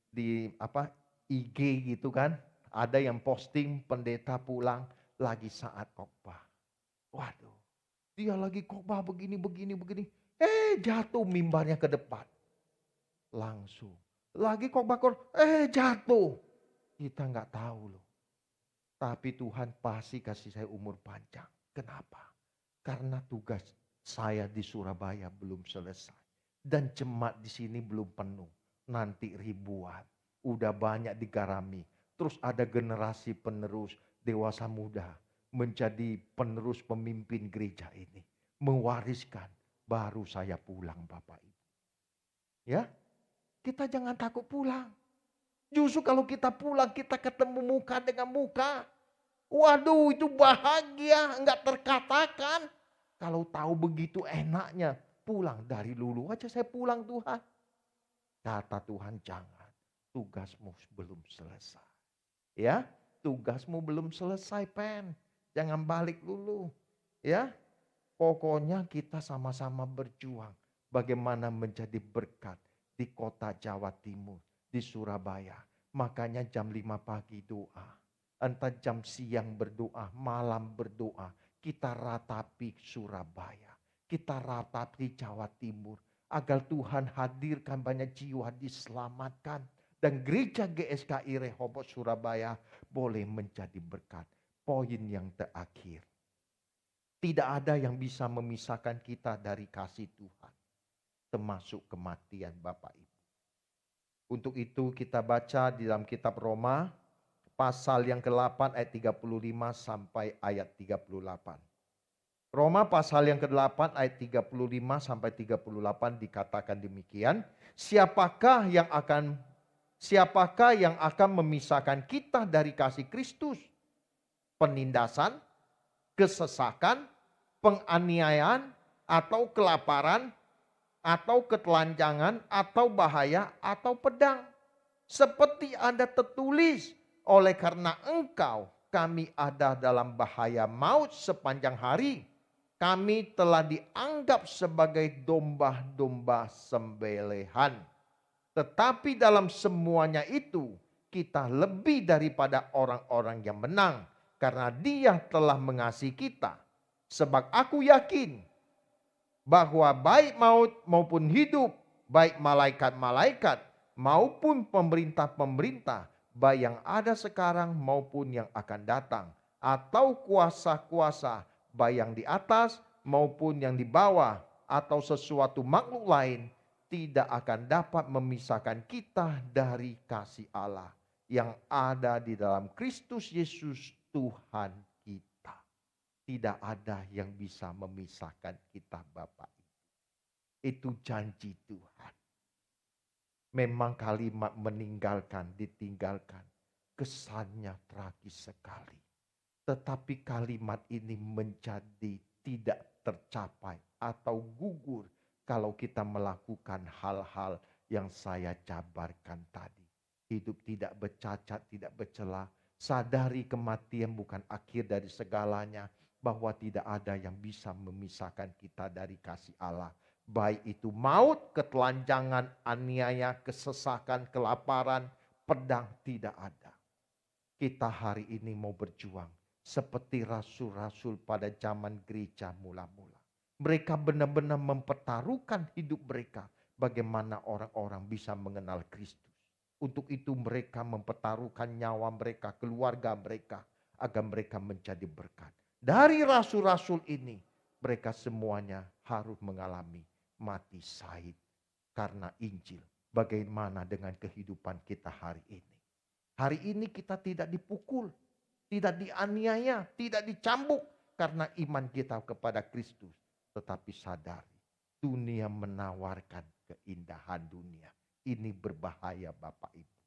di apa IG gitu kan. Ada yang posting pendeta pulang lagi saat khotbah. Waduh, dia lagi khotbah begini. Jatuh mimbarnya ke depan. Langsung. Lagi khotbah, jatuh. Kita nggak tahu loh. Tapi Tuhan pasti kasih saya umur panjang. Kenapa? Karena tugas saya di Surabaya belum selesai. Dan jemaat di sini belum penuh. Nanti ribuan. Udah banyak digarami. Terus ada generasi penerus dewasa muda. Menjadi penerus pemimpin gereja ini. Mewariskan. Baru saya pulang Bapak Ibu. Ya. Kita jangan takut pulang. Justru kalau kita pulang kita ketemu muka dengan muka. Waduh itu bahagia. Enggak terkatakan. Kalau tahu begitu enaknya. Pulang dari dulu aja saya pulang Tuhan. Kata Tuhan jangan. Tugasmu belum selesai. Ya, tugasmu belum selesai Pen. Jangan balik dulu. Ya, pokoknya kita sama-sama berjuang. Bagaimana menjadi berkat di kota Jawa Timur. Di Surabaya. Makanya jam 5 pagi doa. Entah jam siang berdoa, malam berdoa. Kita ratapi Surabaya. Kita ratapi Jawa Timur. Agar Tuhan hadirkan banyak jiwa diselamatkan. Dan gereja GSKI Rehoboth Surabaya boleh menjadi berkat. Poin yang terakhir. Tidak ada yang bisa memisahkan kita dari kasih Tuhan. Termasuk kematian Bapak Ibu. Untuk itu kita baca di dalam kitab Roma. Pasal yang ke-8 ayat 35 sampai ayat 38. Roma pasal yang ke-8 ayat 35 sampai 38 dikatakan demikian. Siapakah yang akan memisahkan kita dari kasih Kristus? Penindasan, kesesakan, penganiayaan, atau kelaparan, atau ketelanjangan, atau bahaya, atau pedang. Seperti ada tertulis, oleh karena engkau kami ada dalam bahaya maut sepanjang hari. Kami telah dianggap sebagai domba-domba sembelihan. Tetapi dalam semuanya itu kita lebih daripada orang-orang yang menang. Karena Dia telah mengasihi kita. Sebab aku yakin bahwa baik maut maupun hidup, baik malaikat-malaikat maupun pemerintah-pemerintah, baik yang ada sekarang maupun yang akan datang, atau kuasa-kuasa, baik yang di atas maupun yang di bawah, atau sesuatu makhluk lain, tidak akan dapat memisahkan kita dari kasih Allah yang ada di dalam Kristus Yesus Tuhan kita. Tidak ada yang bisa memisahkan kita Bapak. Itu janji Tuhan. Memang kalimat meninggalkan, ditinggalkan. Kesannya tragis sekali. Tetapi kalimat ini menjadi tidak tercapai atau gugur kalau kita melakukan hal-hal yang saya jabarkan tadi. Hidup tidak bercacat, tidak bercela, Sadari kematian bukan akhir dari segalanya, bahwa tidak ada yang bisa memisahkan kita dari kasih Allah. Baik itu maut, ketelanjangan, aniaya, kesesakan, kelaparan, pedang, tidak ada. Kita hari ini mau berjuang seperti rasul-rasul pada zaman gereja mula-mula. Mereka benar-benar mempertaruhkan hidup mereka bagaimana orang-orang bisa mengenal Kristus. Untuk itu mereka mempertaruhkan nyawa mereka, keluarga mereka, agar mereka menjadi berkat. Dari rasul-rasul ini, mereka semuanya harus mengalami mati syahid karena Injil. Bagaimana dengan kehidupan kita hari ini? Hari ini kita tidak dipukul, tidak dianiaya, tidak dicambuk karena iman kita kepada Kristus. Tetapi sadari, dunia menawarkan keindahan dunia. Ini berbahaya Bapak Ibu.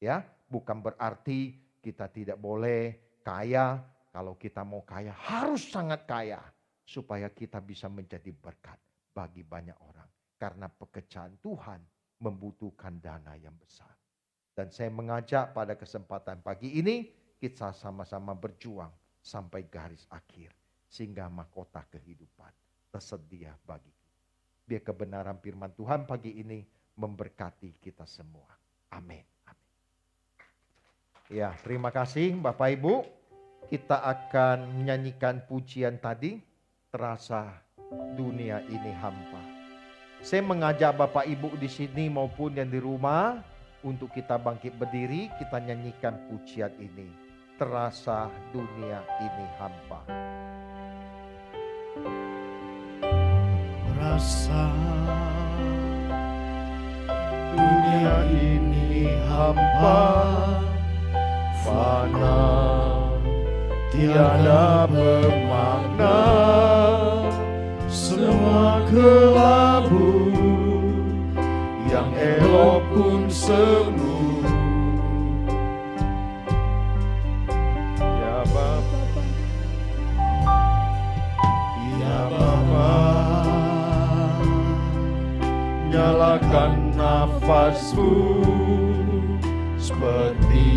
Ya, bukan berarti kita tidak boleh kaya. Kalau kita mau kaya harus sangat kaya supaya kita bisa menjadi berkat bagi banyak orang. Karena pekerjaan Tuhan membutuhkan dana yang besar. Dan saya mengajak pada kesempatan pagi ini kita sama-sama berjuang sampai garis akhir sehingga mahkota kehidupan tersedia bagi kita. Biar kebenaran firman Tuhan pagi ini memberkati kita semua. Amin. Amin. Ya, terima kasih Bapak Ibu. Kita akan menyanyikan pujian tadi, terasa dunia ini hampa. Saya mengajak Bapak Ibu di sini maupun yang di rumah untuk kita bangkit berdiri, kita nyanyikan pujian ini. Terasa dunia ini hampa. Rasa dunia ini hampa, fana, tiada bermakna, semua kelabu, yang elok pun semu. Ya Bapa, Ya Bapa, nyalakan nafasmu seperti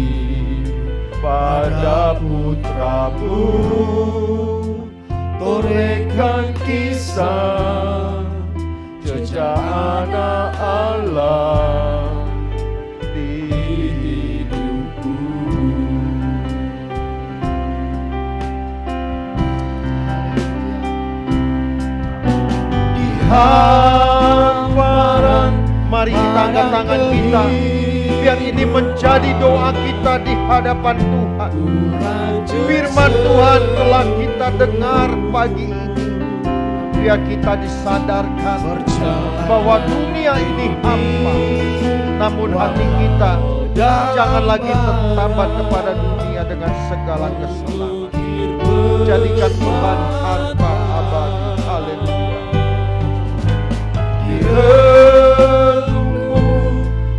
pada putramu, torehkan kisah jejak anak Allah di hidupku. Di hamparan, mari kita angkat tangan kita. Biar ini menjadi doa kita di hadapan Tuhan. Firman Tuhan telah kita dengar pagi ini. Biar kita disadarkan bahwa dunia ini hampa. Namun hati kita jangan lagi tertambat kepada dunia dengan segala kesalahan. Jadikan Tuhan harta abadi. Haleluya.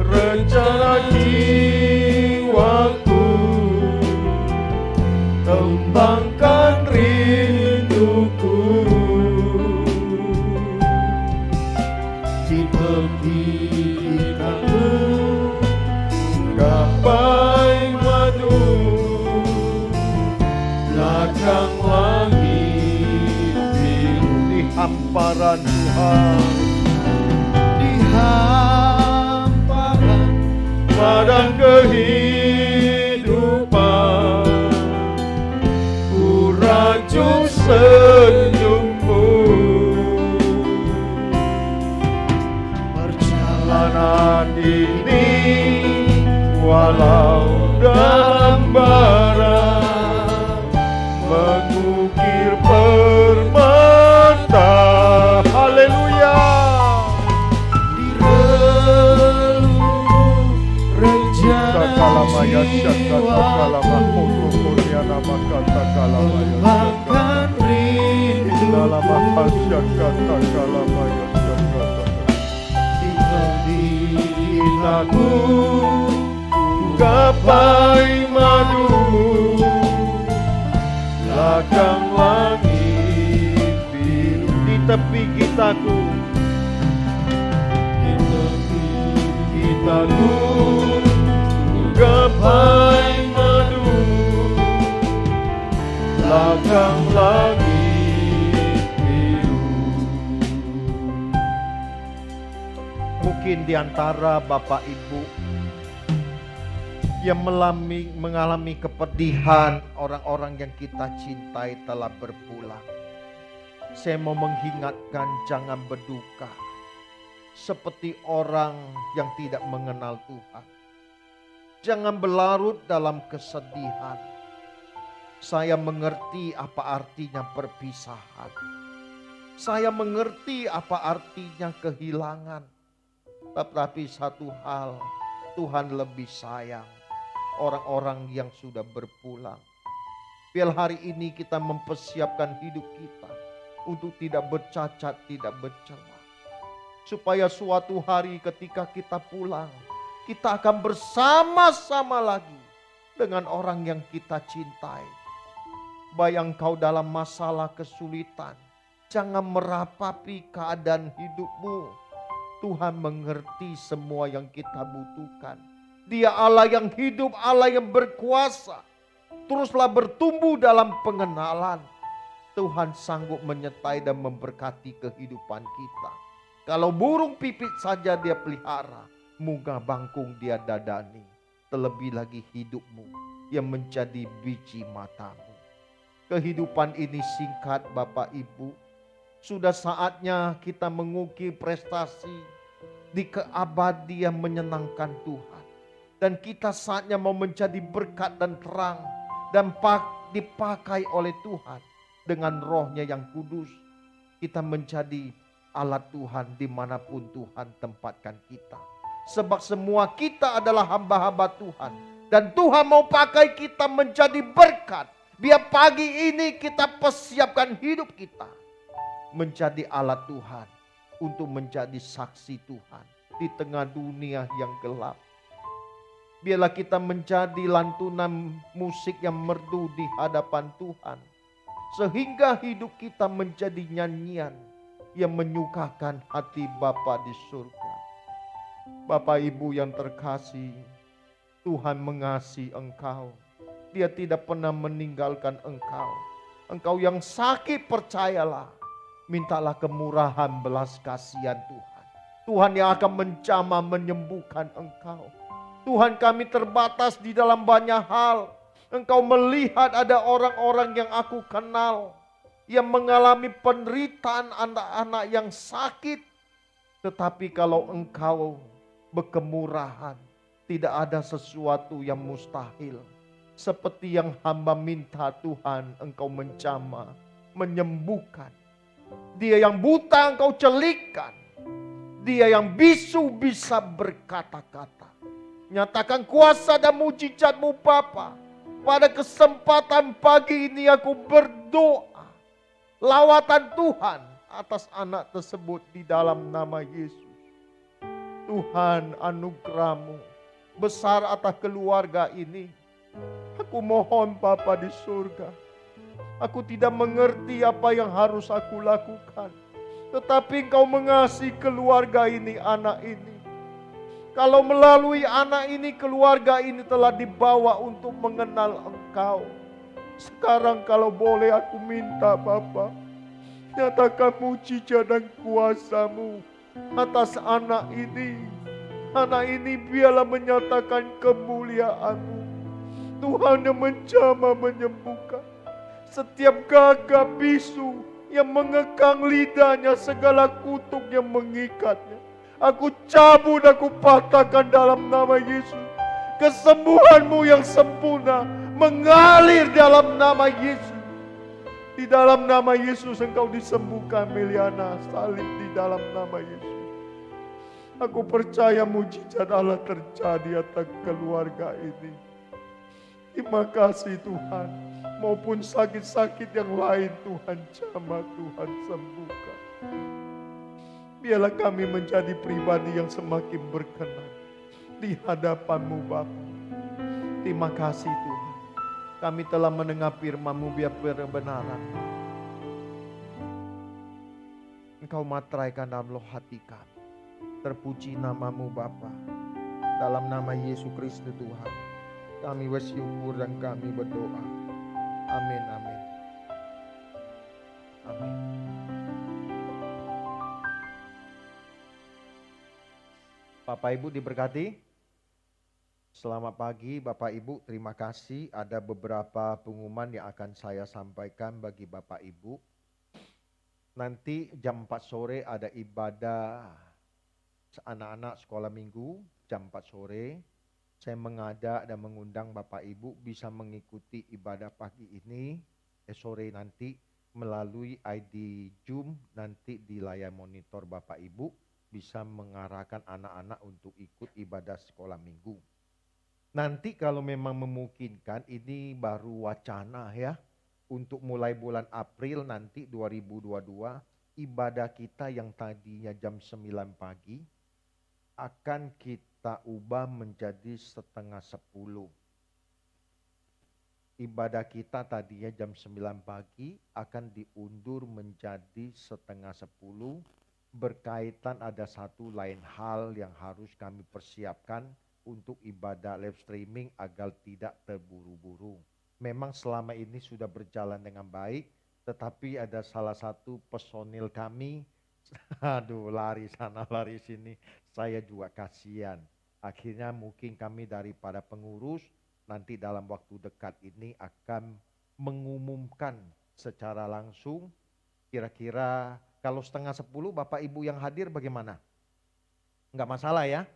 rencana jiwaku, kembangkan rinduku di tepi hidupku, gapai madu belakang langit biru. Di hamparan Tuhan, Di hamparan padang kehidupan, ku rajut senyummu. Perjalanan ini walau dalam bara, mengukir permata. Haleluya. Di relung rencana jiwaku, kembangkan rinduku di telingaku, gapai madu belakang langit biru. di tepi kitaku, Di tepi hidupku, gapai madu langit biru. Mungkin di antara Bapak Ibu yang mengalami kepedihan, orang-orang yang kita cintai telah berpulang. Saya mau mengingatkan, jangan berduka seperti orang yang tidak mengenal Tuhan. Jangan berlarut dalam kesedihan. Saya mengerti apa artinya perpisahan. Saya mengerti apa artinya kehilangan. Tetapi satu hal, Tuhan lebih sayang orang-orang yang sudah berpulang. Biar hari ini kita mempersiapkan hidup kita untuk tidak bercacat, tidak bercela. Supaya suatu hari ketika kita pulang, kita akan bersama-sama lagi dengan orang yang kita cintai. Bayang kau dalam masalah kesulitan, jangan merapapi keadaan hidupmu. Tuhan mengerti semua yang kita butuhkan. Dia Allah yang hidup, Allah yang berkuasa. Teruslah bertumbuh dalam pengenalan. Tuhan sanggup menyertai dan memberkati kehidupan kita. Kalau burung pipit saja dia pelihara, munga bangkung dia dadani. Terlebih lagi hidupmu yang menjadi biji matamu. Kehidupan ini singkat Bapak Ibu. Sudah saatnya kita mengukir prestasi di keabadian menyenangkan Tuhan. Dan kita saatnya mau menjadi berkat dan terang dan dipakai oleh Tuhan dengan rohnya yang kudus. Kita menjadi alat Tuhan dimanapun Tuhan tempatkan kita. Sebab semua kita adalah hamba-hamba Tuhan. Dan Tuhan mau pakai kita menjadi berkat. Biar pagi ini kita persiapkan hidup kita menjadi alat Tuhan untuk menjadi saksi Tuhan di tengah dunia yang gelap. Biarlah kita menjadi lantunan musik yang merdu di hadapan Tuhan. Sehingga hidup kita menjadi nyanyian yang menyukakan hati Bapa di surga. Bapak Ibu yang terkasih, Tuhan mengasihi engkau. Dia tidak pernah meninggalkan engkau. Engkau yang sakit percayalah, mintalah kemurahan belas kasihan Tuhan. Tuhan yang akan menjamah menyembuhkan engkau. Tuhan, kami terbatas di dalam banyak hal. Engkau melihat ada orang-orang yang aku kenal yang mengalami penderitaan anak-anak yang sakit. Tetapi kalau engkau berkemurahan, tidak ada sesuatu yang mustahil. Seperti yang hamba minta Tuhan, engkau menjamah, menyembuhkan. Dia yang buta engkau celikkan. Dia yang bisu bisa berkata-kata. Nyatakan kuasa dan mujizat-Mu Bapa. Pada kesempatan pagi ini aku berdoa. Lawatan Tuhan atas anak tersebut di dalam nama Yesus. Tuhan, anugerah-Mu besar atas keluarga ini. Aku mohon Bapa di surga. Aku tidak mengerti apa yang harus aku lakukan. Tetapi Engkau mengasihi keluarga ini, anak ini. Kalau melalui anak ini, keluarga ini telah dibawa untuk mengenal Engkau. Sekarang kalau boleh aku minta Bapa, nyatakan mujizat dan kuasa-Mu atas anak ini. Anak ini biarlah menyatakan kemuliaan-Mu. Tuhan yang menjamah menyembuhkan. Setiap gagah bisu yang mengekang lidahnya, segala kutuk yang mengikatnya, aku cabut, aku patahkan dalam nama Yesus. Kesembuhan-Mu yang sempurna mengalir dalam nama Yesus. Di dalam nama Yesus engkau disembuhkan, Meliana, salib di dalam nama Yesus. Aku percaya mujizat Allah terjadi atas keluarga ini. Terima kasih Tuhan. Maupun sakit-sakit yang lain Tuhan jamah, Tuhan sembuhkan. Biarlah kami menjadi pribadi yang semakin berkenan di hadapan-Mu Bapa. Terima kasih Tuhan. Kami telah mendengar firman-Mu biar kebenaran Engkau materaikan dalam loh hati kami. Terpuji nama-Mu Bapa. Dalam nama Yesus Kristus Tuhan, kami bersyukur dan kami berdoa. Amin, amin. Amin. Bapak Ibu diberkati. Selamat pagi Bapak Ibu, terima kasih. Ada beberapa pengumuman yang akan saya sampaikan bagi Bapak Ibu. Nanti jam 4 sore ada ibadah anak-anak sekolah minggu, jam 4 sore. Saya mengajak dan mengundang Bapak Ibu bisa mengikuti ibadah pagi ini, sore nanti melalui ID Zoom, nanti di layar monitor Bapak Ibu bisa mengarahkan anak-anak untuk ikut ibadah sekolah minggu. Nanti kalau memang memungkinkan, ini baru wacana ya, untuk mulai bulan April nanti 2022, ibadah kita yang tadinya jam 9 pagi, akan kita ubah menjadi setengah 10. Ibadah kita tadinya jam 9 pagi akan diundur menjadi setengah 10. Berkaitan ada satu lain hal yang harus kami persiapkan untuk ibadah live streaming agar tidak terburu-buru. Memang selama ini sudah berjalan dengan baik, tetapi ada salah satu personil kami, aduh lari sana lari sini, saya juga kasihan. Akhirnya mungkin kami daripada pengurus, nanti dalam waktu dekat ini akan mengumumkan secara langsung, kira-kira kalau setengah 10 Bapak Ibu yang hadir bagaimana? Enggak masalah ya?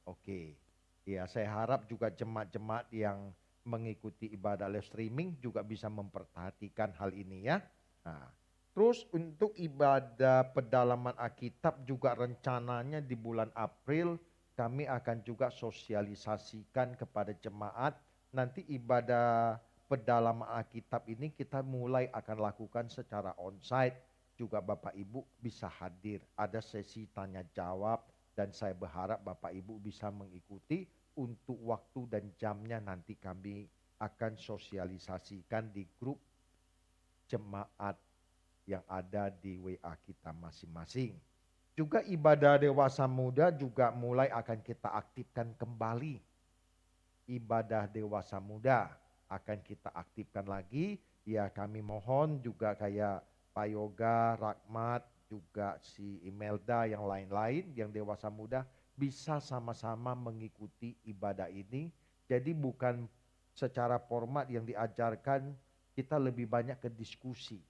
Oke. Ya, saya harap juga jemaat-jemaat yang mengikuti ibadah live streaming juga bisa memperhatikan hal ini ya. Nah, terus untuk ibadah pedalaman Alkitab juga rencananya di bulan April kami akan juga sosialisasikan kepada jemaat. Nanti ibadah pedalaman Alkitab ini kita mulai akan lakukan secara onsite. Juga Bapak Ibu bisa hadir. Ada sesi tanya jawab dan saya berharap Bapak Ibu bisa mengikuti. Untuk waktu dan jamnya nanti kami akan sosialisasikan di grup jemaat yang ada di WA kita masing-masing. Juga ibadah dewasa muda juga mulai akan kita aktifkan kembali. Ibadah dewasa muda akan kita aktifkan lagi. Ya kami mohon juga kayak Pak Yoga, Rahmat, juga si Imelda yang lain-lain yang dewasa muda bisa sama-sama mengikuti ibadah ini. Jadi bukan secara format yang diajarkan, kita lebih banyak ke diskusi.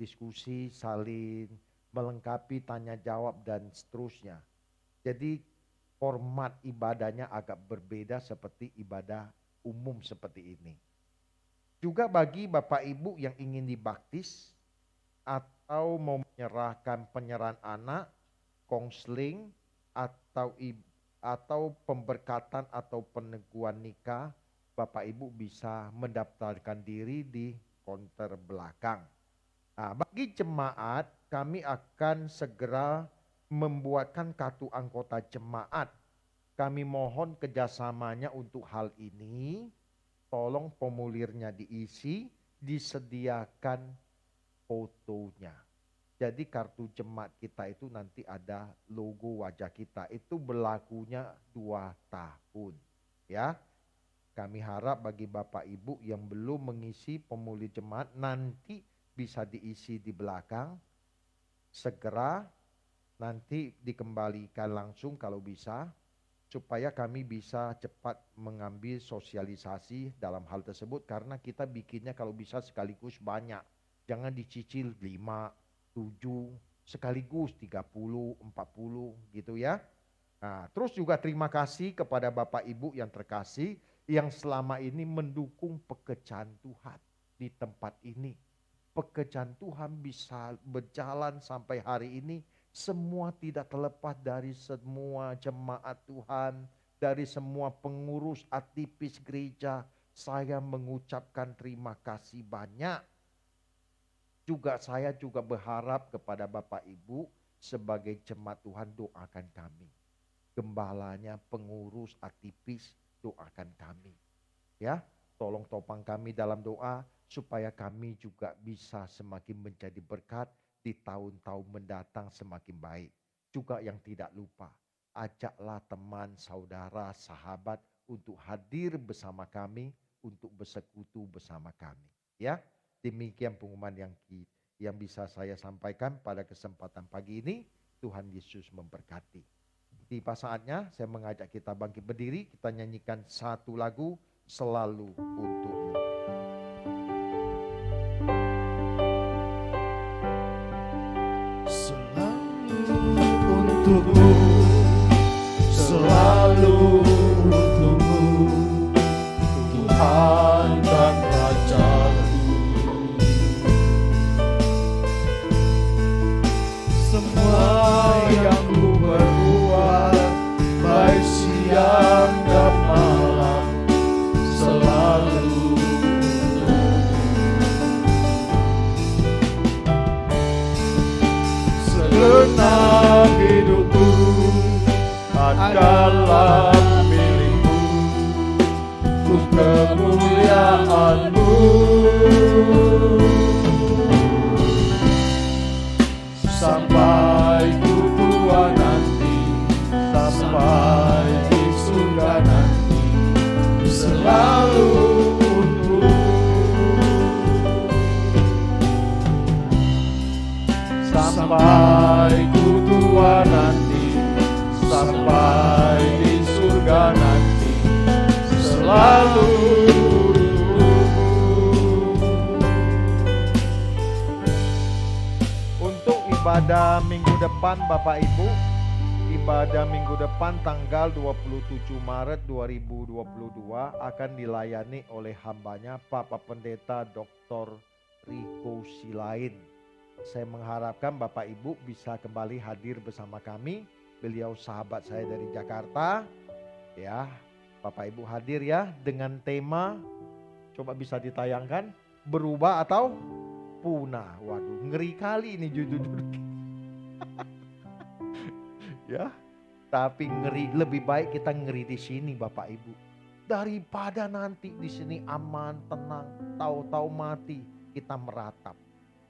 Diskusi saling melengkapi tanya jawab dan seterusnya. Jadi format ibadahnya agak berbeda seperti ibadah umum seperti ini. Juga bagi Bapak Ibu yang ingin dibaptis atau mau menyerahkan penyerahan anak, konseling, atau pemberkatan atau peneguhan nikah, Bapak Ibu bisa mendaftarkan diri di konter belakang. Nah, bagi jemaat kami akan segera membuatkan kartu anggota jemaat. Kami mohon kerjasamanya untuk hal ini. Tolong formulirnya diisi, disediakan fotonya. Jadi kartu jemaat kita itu nanti ada logo wajah kita. Itu berlakunya 2 tahun. Ya, kami harap bagi Bapak Ibu yang belum mengisi formulir jemaat nanti bisa diisi di belakang. Segera nanti dikembalikan langsung kalau bisa. Supaya kami bisa cepat mengambil sosialisasi dalam hal tersebut. Karena kita bikinnya kalau bisa sekaligus banyak. Jangan dicicil 5, 7, sekaligus 30, 40 gitu ya. Nah, terus juga terima kasih kepada Bapak Ibu yang terkasih yang selama ini mendukung pekerjaan Tuhan di tempat ini. Pekerjaan Tuhan bisa berjalan sampai hari ini, semua tidak terlepas dari semua jemaat Tuhan, dari semua pengurus aktivis gereja. Saya mengucapkan terima kasih banyak. Juga saya juga berharap kepada Bapak Ibu sebagai jemaat Tuhan doakan kami. Gembalanya, pengurus, aktivis doakan kami. Ya, tolong topang kami dalam doa supaya kami juga bisa semakin menjadi berkat di tahun-tahun mendatang semakin baik. Juga yang tidak lupa, ajaklah teman, saudara, sahabat untuk hadir bersama kami, untuk bersekutu bersama kami. Ya. Demikian pengumuman yang bisa saya sampaikan pada kesempatan pagi ini. Tuhan Yesus memberkati. Di saatnya saya mengajak kita bangkit berdiri, kita nyanyikan satu lagu, Selalu Untukmu. Selalu untukmu, selalu untukmu, Tuhan dan Raja-Ku. Semua yang ku berbuat, baik siang dan malam, selalu segenap hidupku adalah milikmu, untuk kemuliaan-Mu. Sampai ku tua nanti, sampai di surga nanti, selalu untukmu. Sampai ku tua nanti, sampai di surga nanti, selalu Untuk ibadah minggu depan Bapak Ibu, ibadah minggu depan tanggal 27 Maret 2022 akan dilayani oleh hambanya Bapak Pendeta Dr. Riko Silain. Saya mengharapkan Bapak Ibu bisa kembali hadir bersama kami. Beliau sahabat saya dari Jakarta. Ya, Bapak Ibu hadir ya dengan tema, coba bisa ditayangkan, berubah atau punah. Waduh, ngeri kali ini judul. Ya, tapi ngeri, lebih baik kita ngeri di sini Bapak Ibu. Daripada nanti di sini aman, tenang, tahu-tahu mati, kita meratap.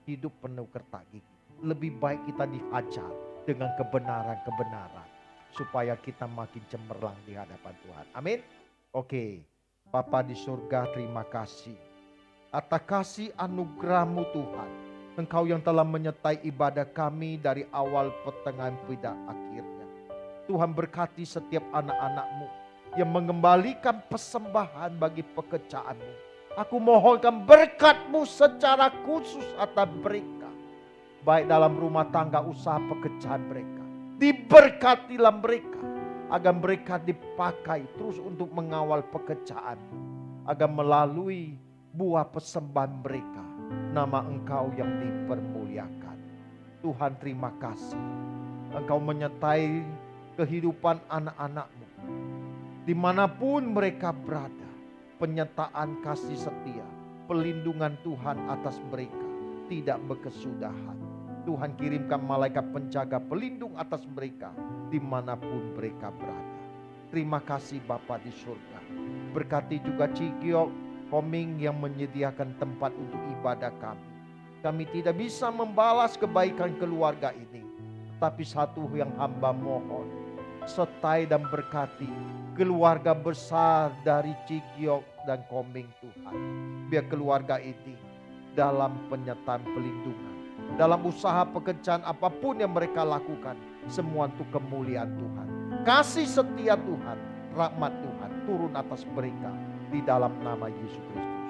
Hidup penuh kerta gigi. Lebih baik kita dihajar dengan kebenaran-kebenaran, supaya kita makin cemerlang di hadapan Tuhan. Amin. Oke, Bapa di surga, terima kasih atas kasih anugerah-Mu Tuhan. Engkau yang telah menyertai ibadah kami dari awal, pertengahan, pada akhirnya. Tuhan berkati setiap anak-anak-Mu yang mengembalikan persembahan bagi pekerjaan-Mu. Aku mohonkan berkat-Mu secara khusus atas mereka, baik dalam rumah tangga, usaha, pekerjaan mereka. Diberkatilah mereka, agar mereka dipakai terus untuk mengawal pekerjaan, agar melalui buah persembahan mereka, nama Engkau yang dipermuliakan. Tuhan, terima kasih. Engkau menyertai kehidupan anak-anak-Mu dimanapun mereka berada. Penyertaan kasih setia, pelindungan Tuhan atas mereka tidak berkesudahan. Tuhan, kirimkan malaikat penjaga pelindung atas mereka dimanapun mereka berada. Terima kasih Bapa di surga. Berkati juga Cigiok Koming yang menyediakan tempat untuk ibadah kami. Kami tidak bisa membalas kebaikan keluarga ini, tapi satu yang hamba mohon, sertai dan berkati keluarga besar dari Cigiok dan Koming Tuhan. Biar keluarga ini dalam penyertaan pelindungan, dalam usaha pekerjaan apapun yang mereka lakukan, semua untuk kemuliaan Tuhan. Kasih setia Tuhan, rahmat Tuhan turun atas mereka di dalam nama Yesus Kristus.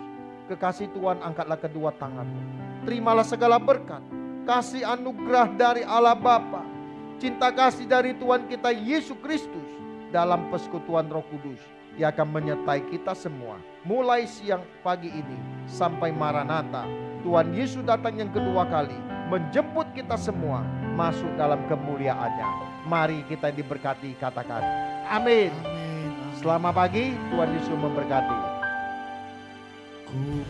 Kekasih Tuhan, angkatlah kedua tanganmu, terimalah segala berkat, kasih anugerah dari Allah Bapa, cinta kasih dari Tuhan kita Yesus Kristus dalam persekutuan Roh Kudus yang akan menyertai kita semua mulai siang pagi ini sampai Maranatha. Tuhan Yesus datang yang kedua kali menjemput kita semua masuk dalam kemuliaannya. Mari kita diberkati, katakan amin. Amin. Selamat pagi, Tuhan Yesus memberkati. Ku